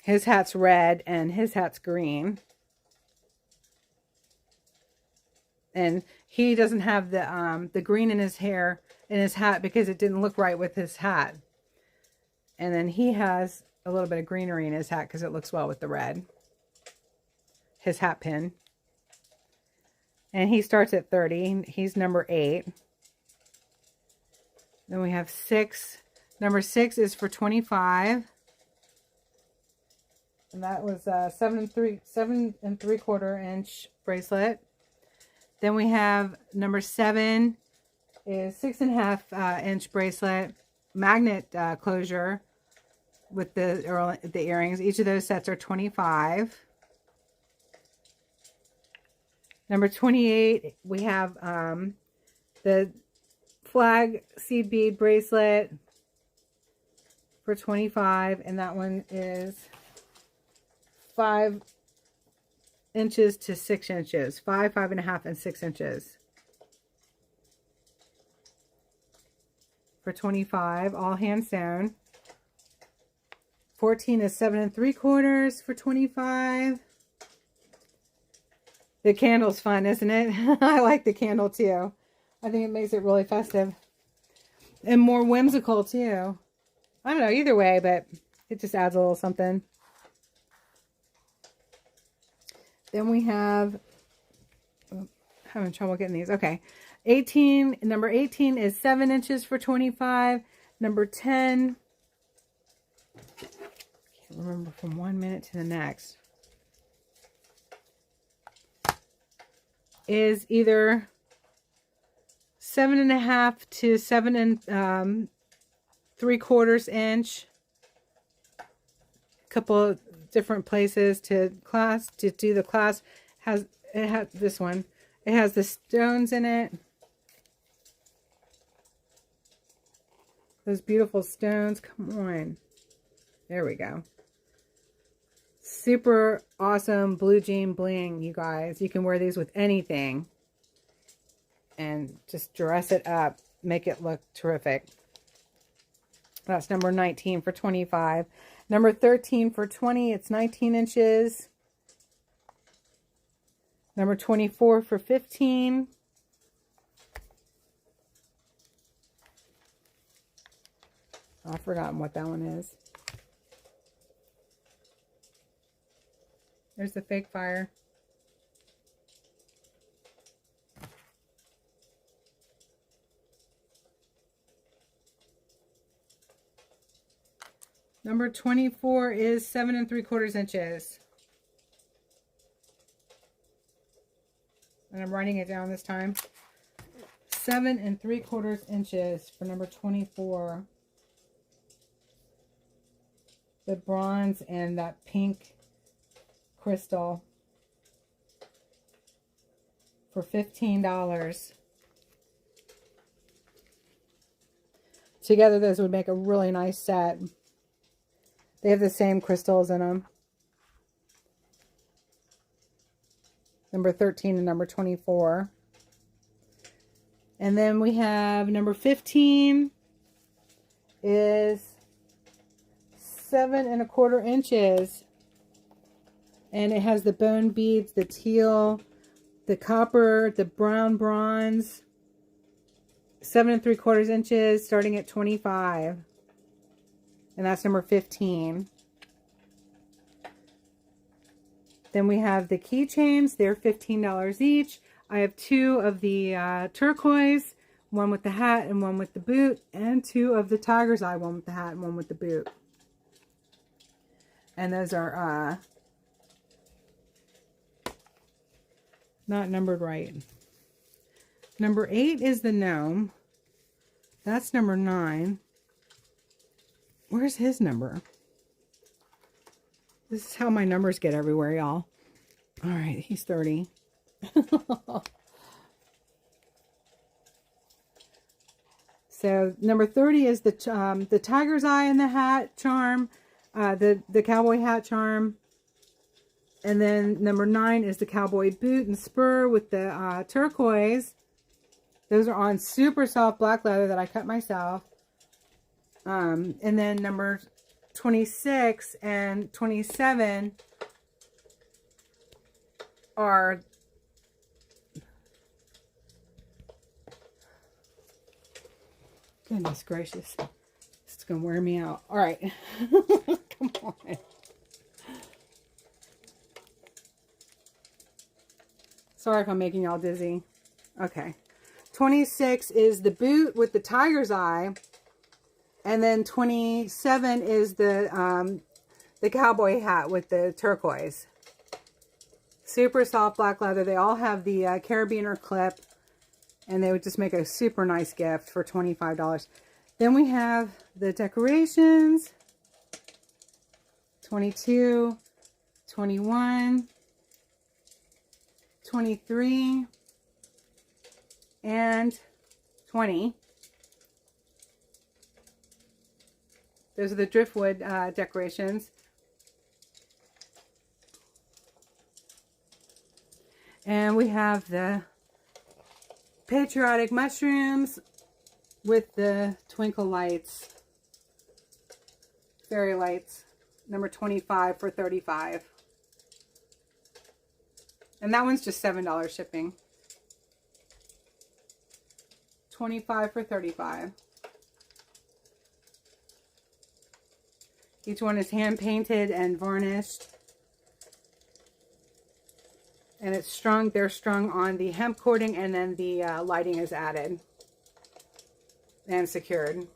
His hat's red and his hat's green. And he doesn't have the green in his hair, in his hat, because it didn't look right with his hat. And then he has a little bit of greenery in his hat because it looks well with the red. His hat pin. And he starts at 30. He's number 8. Then we have 6. Number 6 is for 25. And that was 7 3/4 inch bracelet. Then we have number 7 is 6.5 inch bracelet, magnet closure with the earrings. Each of those sets are 25. Number 28, we have the flag seed bead bracelet for 25, and that one is 5 inches to 6 inches. 5, 5.5, and 6 inches. For 25, all hand sewn. 14 is 7 3/4 for 25. The candle's fun, isn't it? I like the candle too. I think it makes it really festive. And more whimsical too. I don't know, either way, but it just adds a little something. Then we have, having trouble getting these. Okay. 18, number 18 is 7 inches for 25. Number 10, can't remember from 1 minute to the next, is either 7.5 to 7 3/4 inch. A couple of different places to do the clasp. It has this one. It has the stones in it. Those beautiful stones. Come on. There we go. Super awesome blue jean bling, you guys. You can wear these with anything and just dress it up. Make it look terrific. That's number 19 for 25. Number 13 for 20. It's 19 inches. Number 24 for 15. I've forgotten what that one is. There's the fake fire. Number 24 is 7 3/4 inches. And I'm writing it down this time. 7 3/4 inches for number 24. The bronze and that pink crystal for $15. Together, those would make a really nice set. They have the same crystals in them. Number 13 and number 24. And then we have number 15 is 7 1/4 inches. And it has the bone beads, the teal, the copper, the brown bronze. 7 3/4 inches starting at 25. And that's number 15. Then we have the keychains. They're $15 each. I have 2 of the turquoise, one with the hat and one with the boot, and 2 of the tiger's eye, one with the hat and one with the boot. And those are not numbered right. Number 8 is the gnome. That's number 9. Where's his number? This is how my numbers get everywhere, y'all. All right, he's 30. So number 30 is the tiger's eye in the hat charm, the cowboy hat charm. And then number 9 is the cowboy boot and spur with the turquoise. Those are on super soft black leather that I cut myself. And then number 26 and 27 are goodness gracious. It's going to wear me out. All right. Come on. Sorry if I'm making y'all dizzy. Okay. 26 is the boot with the tiger's eye. And then 27 is the cowboy hat with the turquoise. Super soft black leather. They all have the carabiner clip. And they would just make a super nice gift for $25. Then we have the decorations. 22, 21, 23, and 20. Those are the driftwood decorations. And we have the patriotic mushrooms with the twinkle lights, fairy lights, number 25 for $35. And that one's just $7 shipping. 25 for $35. Each one is hand painted and varnished. And it's strung, they're strung on the hemp cording, and then the lighting is added and secured.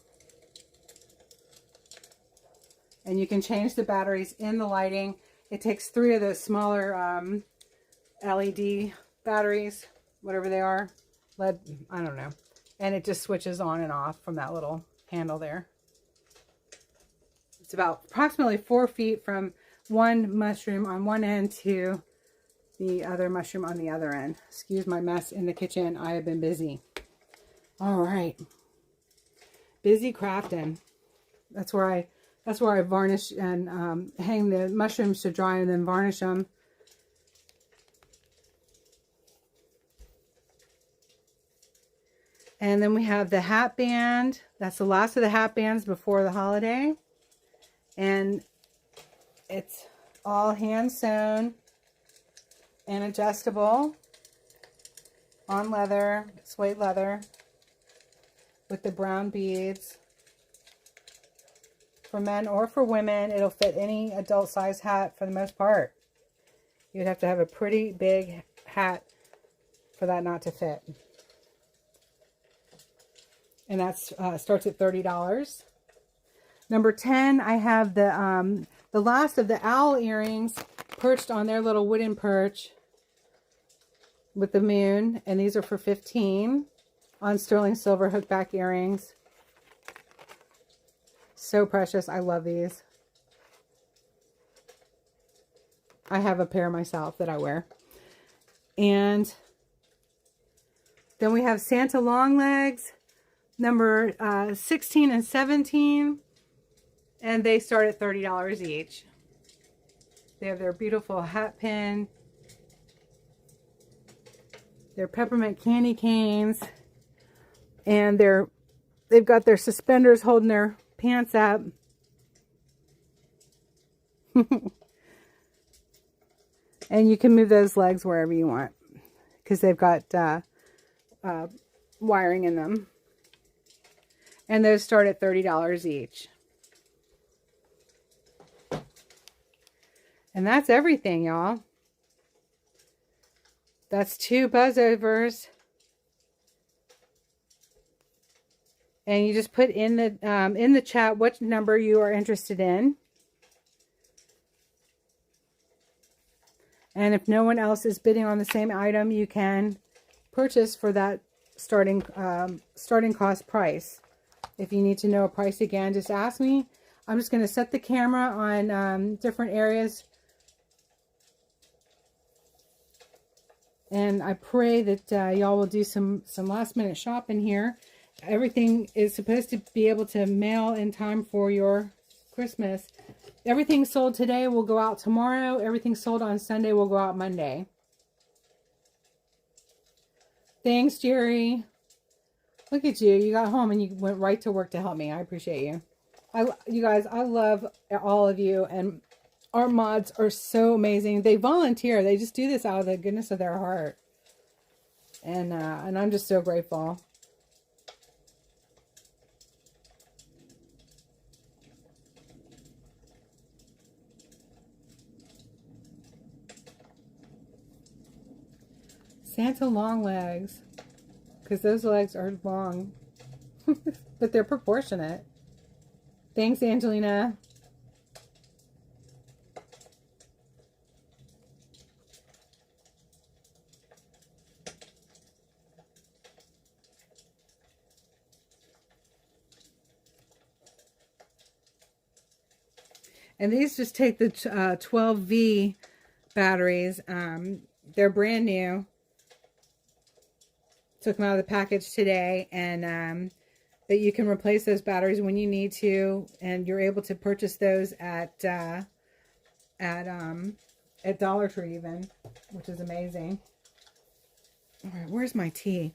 And you can change the batteries in the lighting. It takes 3 of the smaller LED batteries, whatever they are, LED, I don't know. And it just switches on and off from that little handle there. It's about approximately 4 feet from one mushroom on one end to the other mushroom on the other end. Excuse my mess in the kitchen. I have been busy. All right. Busy crafting. That's where I varnish and hang the mushrooms to dry and then varnish them. And then we have the hat band. That's the last of the hat bands before the holiday. And it's all hand sewn and adjustable on leather, suede leather, with the brown beads. For men or for women, it'll fit any adult size hat for the most part. You'd have to have a pretty big hat for that not to fit. And that starts at $30. Number 10, I have the last of the owl earrings perched on their little wooden perch with the moon, and these are for $15 on sterling silver hookback earrings. So precious. I love these. I have a pair myself that I wear. And then we have Santa long legs, number 16 and 17, and they start at $30 each. They have their beautiful hat pin, their peppermint candy canes, and they've got their suspenders holding their pants up. And you can move those legs wherever you want because they've got wiring in them. And those start at $30 each. And that's everything, y'all. That's 2 buzzovers. And you just put in the chat what number you are interested in. And if no one else is bidding on the same item, you can purchase for that starting cost price. If you need to know a price again, just ask me. I'm just going to set the camera on different areas. And I pray that y'all will do some last minute shopping here. Everything is supposed to be able to mail in time for your Christmas. Everything sold today will go out tomorrow. Everything sold on Sunday will go out Monday. Thanks, Jerry. Look at you. You got home and you went right to work to help me. I appreciate you. You guys, I love all of you. And our mods are so amazing. They volunteer. They just do this out of the goodness of their heart. And I'm just so grateful. Santa long legs, because those legs are long, but they're proportionate. Thanks, Angelina. And these just take the 12V batteries. They're brand new. Took them out of the package today, and that you can replace those batteries when you need to, and you're able to purchase those at Dollar Tree even, which is amazing. All right, where's my tea?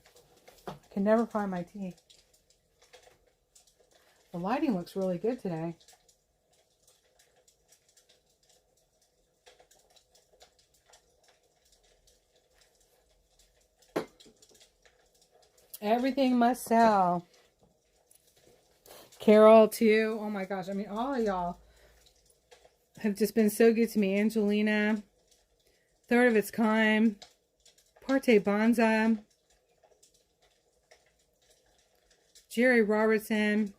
I can never find my tea. The lighting looks really good today. Everything must sell. Carol, too. Oh, my gosh. I mean, all of y'all have just been so good to me. Angelina, Third of Its Kind, Parte Bonza, Jerry Robertson,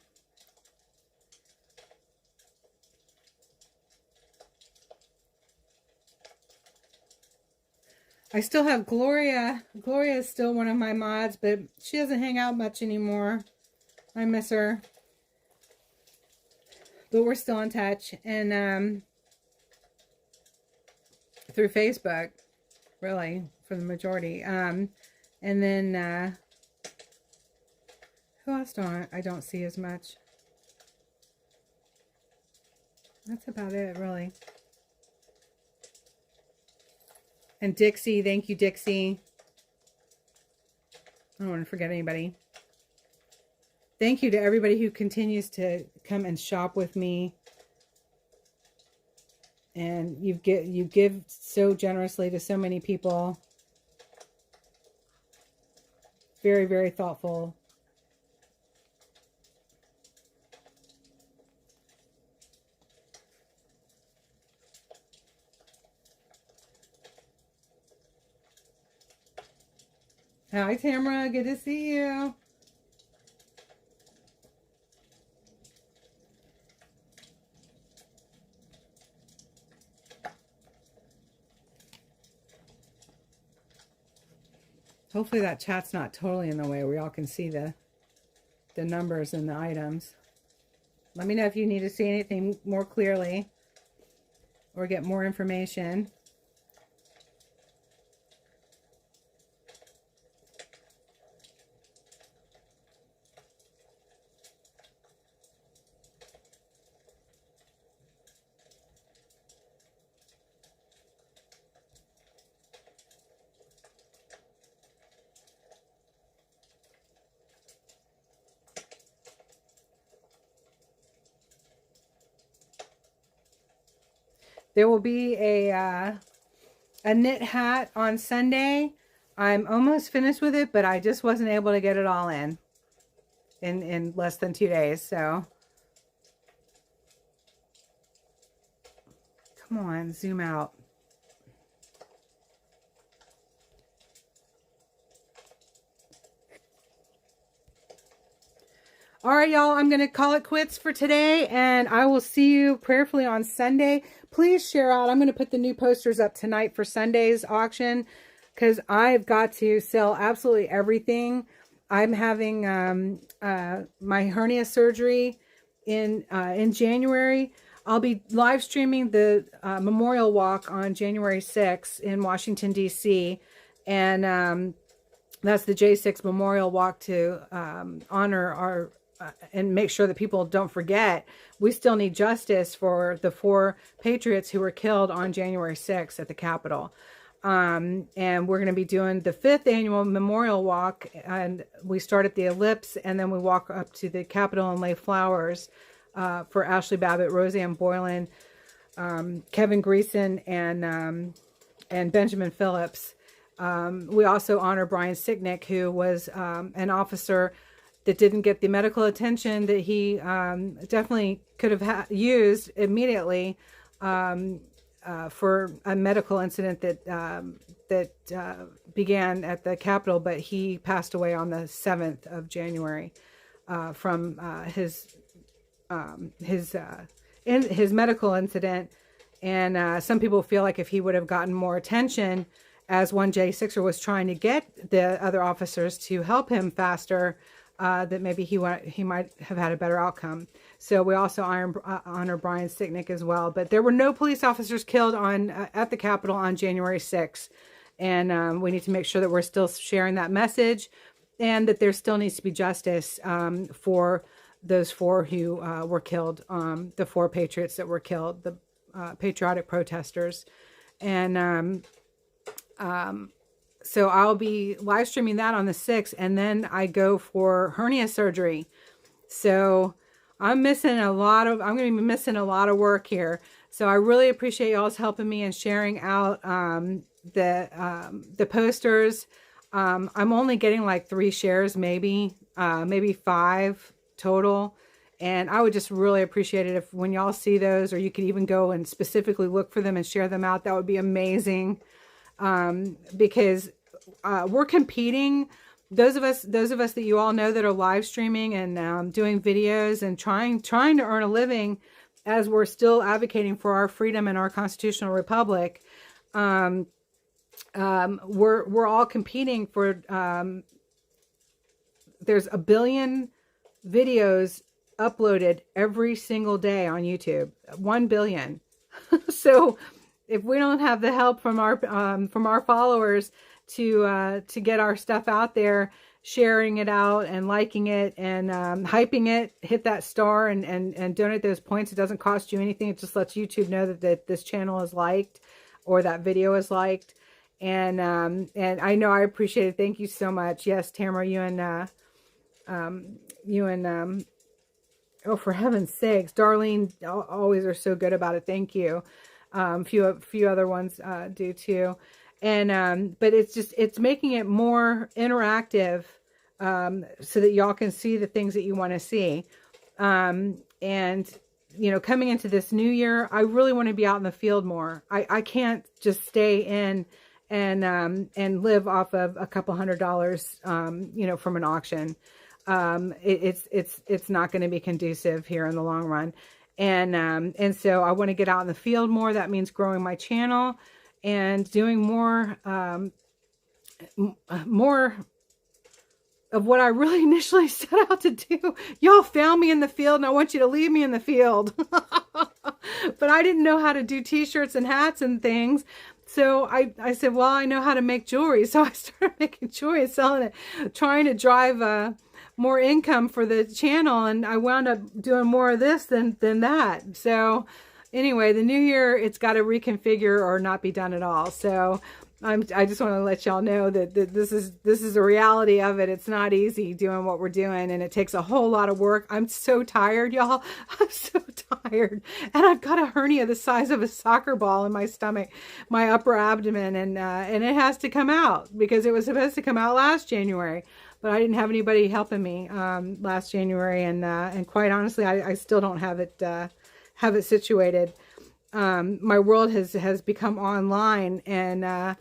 I still have Gloria. Gloria is still one of my mods, but she doesn't hang out much anymore. I miss her. But we're still in touch. And through Facebook, really, for the majority. And then, who else I don't see as much? That's about it, really. And Dixie, thank you, Dixie. I don't want to forget anybody. Thank you to everybody who continues to come and shop with me. And you give so generously to so many people. Very, very thoughtful. Hi, Tamara. Good to see you. Hopefully that chat's not totally in the way where y'all can see the numbers and the items. Let me know if you need to see anything more clearly or get more information. There will be a knit hat on Sunday. I'm almost finished with it, but I just wasn't able to get it all in less than 2 days. So come on, zoom out. All right, y'all, I'm going to call it quits for today, and I will see you prayerfully on Sunday. Please share out. I'm going to put the new posters up tonight for Sunday's auction because I've got to sell absolutely everything. I'm having my hernia surgery in January. I'll be live streaming the memorial walk on January 6th in Washington, D.C., and that's the J6 Memorial Walk to honor and make sure that people don't forget, we still need justice for the 4 patriots who were killed on January 6th at the Capitol. And we're going to be doing the 5th annual memorial walk, and we start at the Ellipse, and then we walk up to the Capitol and lay flowers for Ashley Babbitt, Roseanne Boylan, Kevin Greason, and Benjamin Phillips. We also honor Brian Sicknick, who was an officer that didn't get the medical attention that he definitely could have used immediately for a medical incident that began at the Capitol, but he passed away on the 7th of January from his medical incident. And some people feel like if he would have gotten more attention, as one J6er was trying to get the other officers to help him faster, that maybe he might have had a better outcome. So we also honor Brian Sicknick as well. But there were no police officers killed at the Capitol on January 6th. And we need to make sure that we're still sharing that message, and that there still needs to be justice for those 4 who were killed, the 4 patriots that were killed, the patriotic protesters. And so I'll be live streaming that on the 6th, and then I go for hernia surgery. So I'm going to be missing a lot of work here. So I really appreciate y'all's helping me and sharing out the posters. I'm only getting like 3 shares, maybe 5 total. And I would just really appreciate it if when y'all see those, or you could even go and specifically look for them and share them out. That would be amazing. Because we're competing. Those of us that you all know that are live streaming and doing videos and trying to earn a living, as we're still advocating for our freedom and our constitutional republic. We're all competing for. There's 1 billion videos uploaded every single day on YouTube. 1 billion. So if we don't have the help from our followers to get our stuff out there, sharing it out and liking it and hyping it, hit that star and donate those points. It doesn't cost you anything. It just lets YouTube know that this channel is liked or that video is liked. And I know I appreciate it. Thank you so much. Yes, Tamara, you and oh, for heaven's sakes, Darlene always are so good about it. Thank you. Few other ones do too. And but it's making it more interactive so that y'all can see the things that you want to see. And you know, coming into this new year, I really want to be out in the field more. I can't just stay in and live off of a couple $100 you know, from an auction. It's not going to be conducive here in the long run. And so I want to get out in the field more. That means growing my channel and doing more of what I really initially set out to do. Y'all found me in the field, and I want you to leave me in the field. But I didn't know how to do t-shirts and hats and things. So I said, well, I know how to make jewelry. So I started making jewelry and selling it, trying to drive more income for the channel. And I wound up doing more of this than that. So anyway, the new year, it's got to reconfigure or not be done at all. So I just want to let y'all know that this is the reality of it. It's not easy doing what we're doing, and it takes a whole lot of work. I'm so tired, y'all. I'm so tired. And I've got a hernia the size of a soccer ball in my stomach, my upper abdomen, and it has to come out because it was supposed to come out last January. But I didn't have anybody helping me last January, and quite honestly, I still don't have it situated. My world has become online, and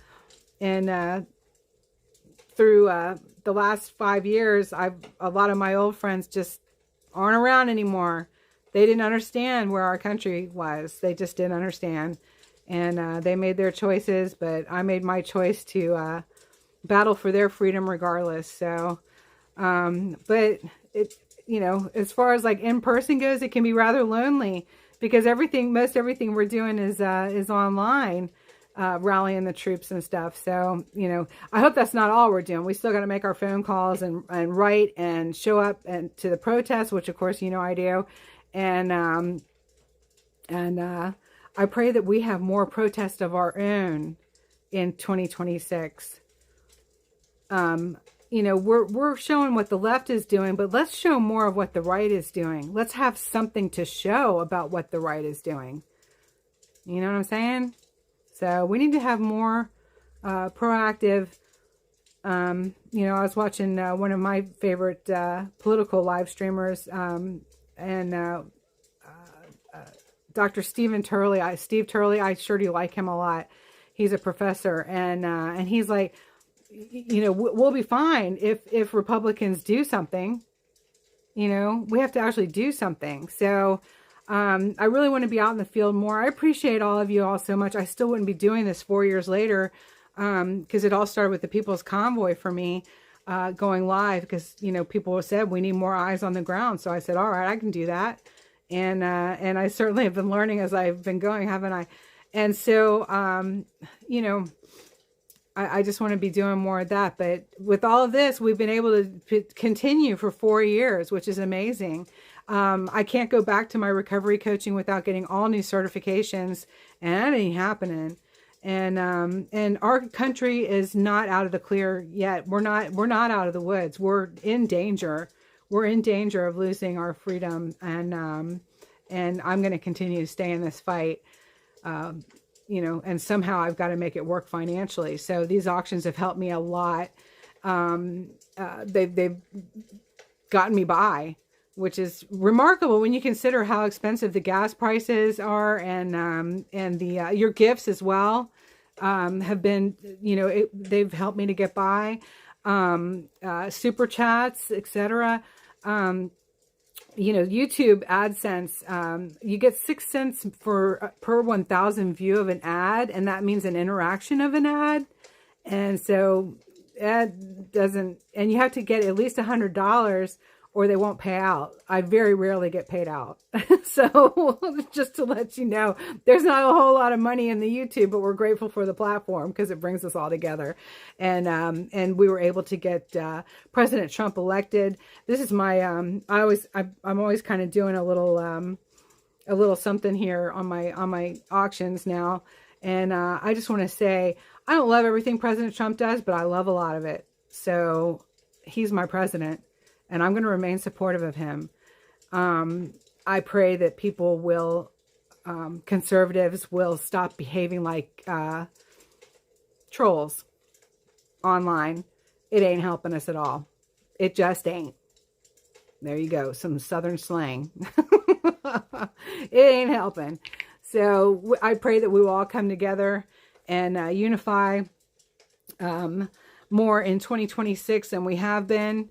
through the last 5 years, a lot of my old friends just aren't around anymore. They didn't understand where our country was. They just didn't understand, and they made their choices. But I made my choice to battle for their freedom regardless. So, but it, you know, as far as like in person goes, it can be rather lonely because most everything we're doing is online. rallying the troops and stuff. So, you know, I hope that's not all we're doing. We still got to make our phone calls and write and show up and to the protests, which of course, you know, I do. And I pray that we have more protests of our own in 2026. You know, we're showing what the left is doing, but let's show more of what the right is doing. Let's have something to show about what the right is doing. You know what I'm saying? So we need to have more proactive. You know, I was watching one of my favorite political live streamers, and Dr. Steve Turley. I sure do like him a lot. He's a professor, and he's like, you know, we'll be fine if Republicans do something. You know, we have to actually do something. So I really want to be out in the field more. I appreciate all of you all so much. I still wouldn't be doing this 4 years later, because it all started with the People's Convoy for me, going live, because, you know, people said we need more eyes on the ground. So I said, all right, I can do that. And I certainly have been learning as I've been going, haven't I? And so, you know, I just want to be doing more of that. But with all of this, we've been able to continue for 4 years, which is amazing. I can't go back to my recovery coaching without getting all new certifications, and that ain't happening. And our country is not out of the clear yet. We're not out of the woods. We're in danger. We're in danger of losing our freedom. And I'm going to continue to stay in this fight. You know, and somehow I've got to make it work financially. So these auctions have helped me a lot. They've gotten me by, which is remarkable when you consider how expensive the gas prices are, and the your gifts as well have been, you know, they've helped me to get by. Super chats, etc. You know, YouTube AdSense, you get 6 cents per 1,000 view of an ad, and that means an interaction of an ad. And so ad doesn't, and you have to get at least $100 or they won't pay out. I very rarely get paid out. So just to let you know, there's not a whole lot of money in the YouTube, but we're grateful for the platform because it brings us all together. And we were able to get President Trump elected. This is my I'm always kind of doing a little something here on my auctions now. And I just want to say, I don't love everything President Trump does, but I love a lot of it. So he's my president, and I'm going to remain supportive of him. I pray that people will, conservatives will stop behaving like trolls online. It ain't helping us at all. It just ain't. There you go. Some Southern slang. It ain't helping. So I pray that we will all come together and unify more in 2026 than we have been.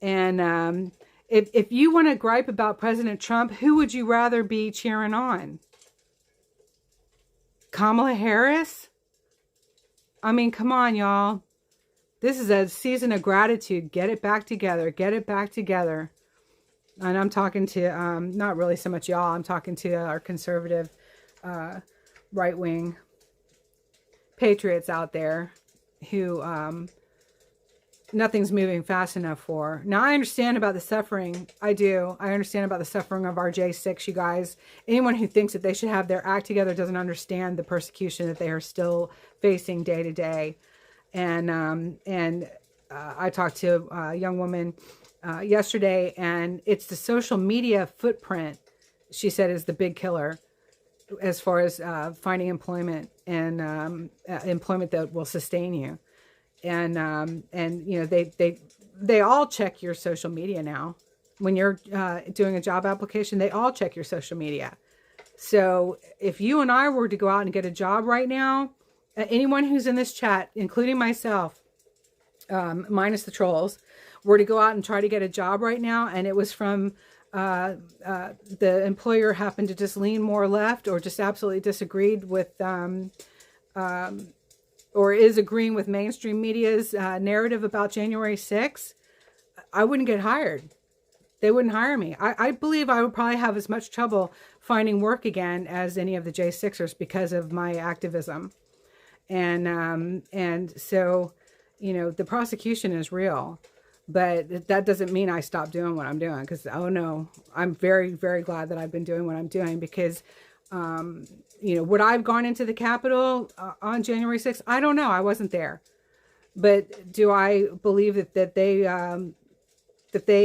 And if you want to gripe about President Trump, who would you rather be cheering on? Kamala Harris? I mean, come on, y'all. This is a season of gratitude. Get it back together. Get it back together. And I'm talking to, not really so much y'all. I'm talking to our conservative, right-wing patriots out there who nothing's moving fast enough for. Now, I understand about the suffering. I do. I understand about the suffering of our J6, you guys. Anyone who thinks that they should have their act together doesn't understand the persecution that they are still facing day to day. And I talked to a young woman yesterday, and it's the social media footprint, she said, is the big killer as far as finding employment and employment that will sustain you. And you know, they all check your social media now. When you're doing a job application, they all check your social media. So if you and I were to go out and get a job right now, anyone who's in this chat, including myself, minus the trolls, were to go out and try to get a job right now, and it was from the employer happened to just lean more left or just absolutely disagreed with or is agreeing with mainstream media's narrative about January 6th, I wouldn't get hired. They wouldn't hire me. I believe I would probably have as much trouble finding work again as any of the J6ers because of my activism. And so, you know, the prosecution is real, but that doesn't mean I stop doing what I'm doing, because, oh no, I'm very, very glad that I've been doing what I'm doing, because, you know, would I have gone into the Capitol on January 6th? I don't know. I wasn't there. But do I believe that they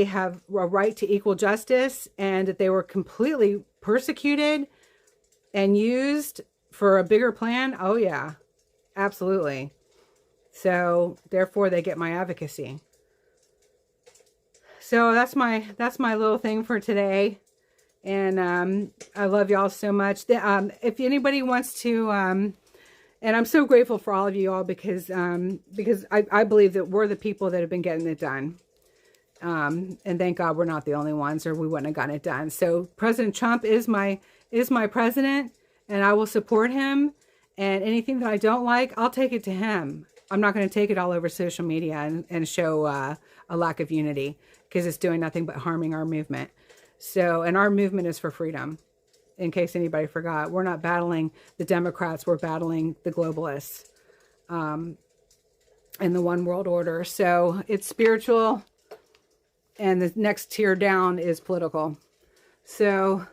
have a right to equal justice, and that they were completely persecuted and used for a bigger plan? Oh yeah, absolutely. So therefore they get my advocacy. So that's my little thing for today. And I love y'all so much. If anybody wants to, and I'm so grateful for all of you all, because I believe that we're the people that have been getting it done. And thank God we're not the only ones, or we wouldn't have gotten it done. So President Trump is my president, and I will support him. And anything that I don't like, I'll take it to him. I'm not going to take it all over social media and show a lack of unity, because it's doing nothing but harming our movement. So, and our movement is for freedom. In case anybody forgot, we're not battling the Democrats, we're battling the globalists, and the one world order. So it's spiritual, and the next tier down is political. So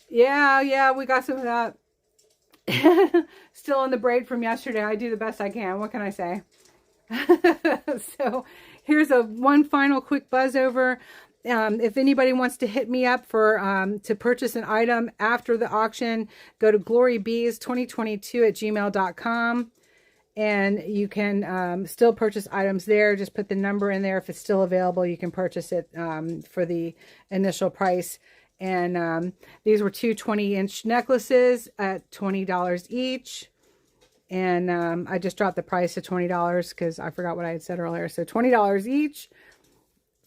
yeah, we got some of that. Still in the braid from yesterday. I do the best I can. What can I say? So here's one final quick buzz over. If anybody wants to hit me up for to purchase an item after the auction, go to GloryBees2022@gmail.com, and you can still purchase items there. Just put the number in there. If it's still available, you can purchase it for the initial price. And these were two 20-inch necklaces at $20 each. And I just dropped the price to $20 because I forgot what I had said earlier. So $20 each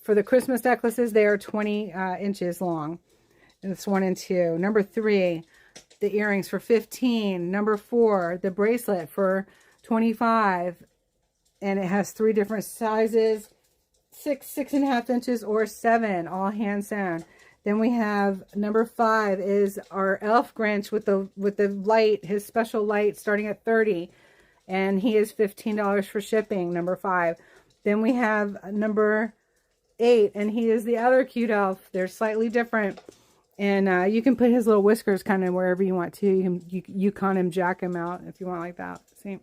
for the Christmas necklaces. They are 20 inches long. And it's 1 and 2. Number 3, the earrings for $15. Number 4, the bracelet for $25. And it has 3 different sizes: 6, 6.5 inches, or 7, all hand sewn. Then we have number 5 is our elf Grinch with the light, his special light, starting at $30, and he is $15 for shipping. Number 5. Then we have number 8, and he is the other cute elf. They're slightly different, and you can put his little whiskers kind of wherever you want to. You can Yukon him, jack him out if you want, like that. See,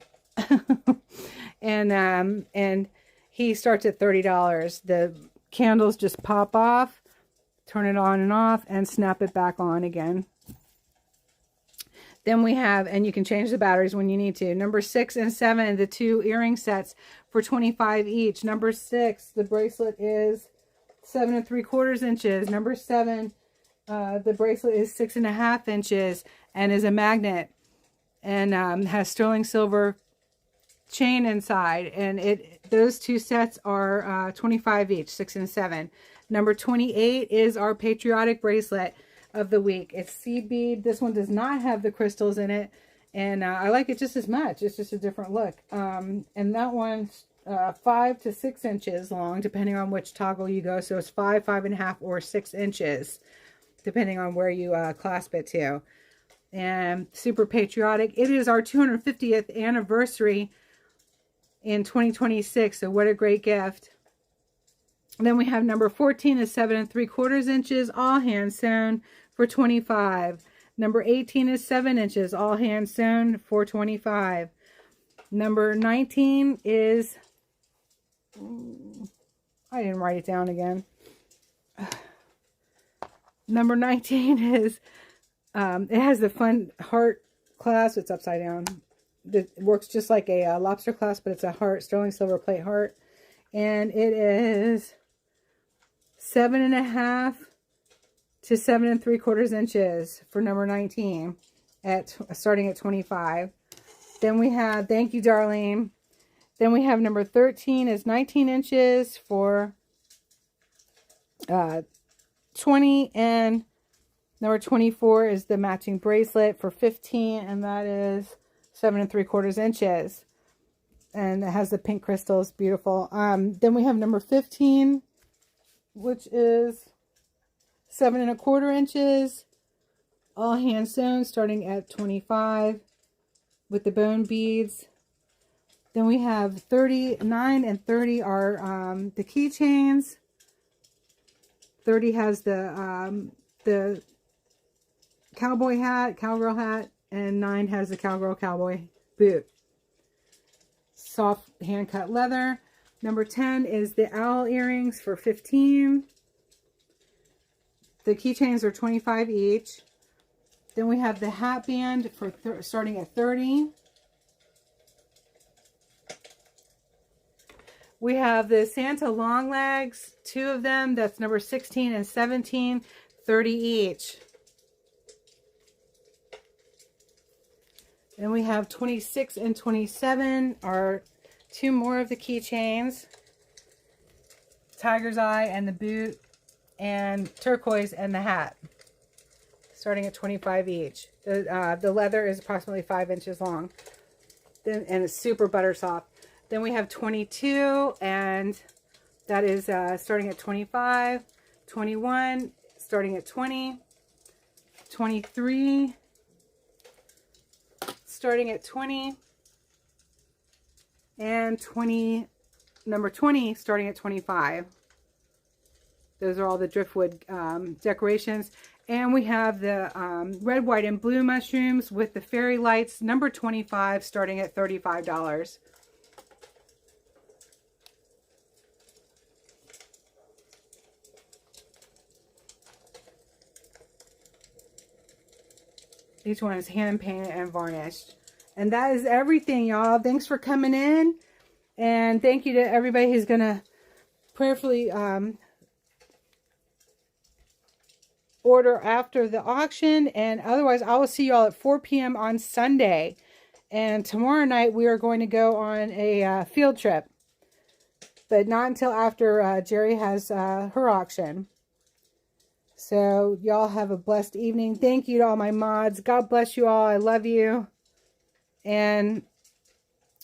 and he starts at $30. The candles just pop off. Turn it on and off, and snap it back on again. Then we have, and you can change the batteries when you need to. Number 6 and 7, the 2 earring sets for $25 each. Number 6, the bracelet is 7 3/4 inches. Number 7, the bracelet is 6.5 inches and is a magnet, and has sterling silver chain inside. And those 2 sets are $25 each, 6 and 7. Number 28 is our patriotic bracelet of the week. It's sea bead. This one does not have the crystals in it, and I like it just as much. It's just a different look. And that one's 5 to 6 inches long, depending on which toggle you go. So it's 5, 5.5, or 6 inches, depending on where you clasp it to. And super patriotic. It is our 250th anniversary in 2026. So what a great gift. Then we have number 14 is 7 3/4 inches, all hand sewn, for $25. Number 18 is 7 inches, all hand sewn, for $25. Number 19 is, I didn't write it down again. Number 19 is, it has the fun heart clasp. It's upside down. It works just like a lobster clasp, but it's a heart, sterling silver plate heart. And it is 7.5 to 7 3/4 inches for number 19, starting at $25. Then we have, thank you, Darlene. Then we have number 13 is 19 inches for $20, and number 24 is the matching bracelet for $15, and that is 7 3/4 inches. And it has the pink crystals, beautiful. Then we have number 15, which is 7 1/4 inches, all hand sewn, starting at $25. with the bone beads. Then we have 39 and 30 are the keychains. 30 has the cowboy hat, cowgirl hat, and 9 has the cowgirl cowboy boot. Soft hand cut leather. Number 10 is the owl earrings for 15. The keychains are 25 each. Then we have the hat band for starting at 30. We have the Santa long legs, 2 of them. That's number 16 and 17, 30 each. Then we have 26 and 27 are 2 more of the keychains. Tiger's eye and the boot, and turquoise and the hat. Starting at 25 each. The leather is approximately 5 inches long. And it's super butter soft. Then we have 22, and that is starting at 25. 21, starting at 20. 23, starting at 20. And number 20, starting at 25. Those are all the driftwood decorations. And we have the red, white, and blue mushrooms with the fairy lights, number 25, starting at $35. Each one is hand painted and varnished. And that is everything, y'all. Thanks for coming in. And thank you to everybody who's going to prayerfully order after the auction. And otherwise, I will see you all at 4 p.m. on Sunday. And tomorrow night, we are going to go on a field trip. But not until after Jerry has her auction. So, y'all have a blessed evening. Thank you to all my mods. God bless you all. I love you. And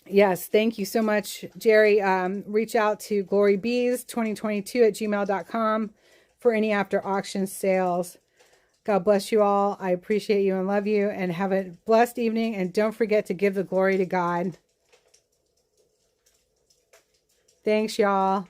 yes, thank you so much, Jerry. Reach out to GloryBees2022@gmail.com for any after auction sales. God bless you all. I appreciate you and love you. And have a blessed evening. And don't forget to give the glory to God. Thanks, y'all.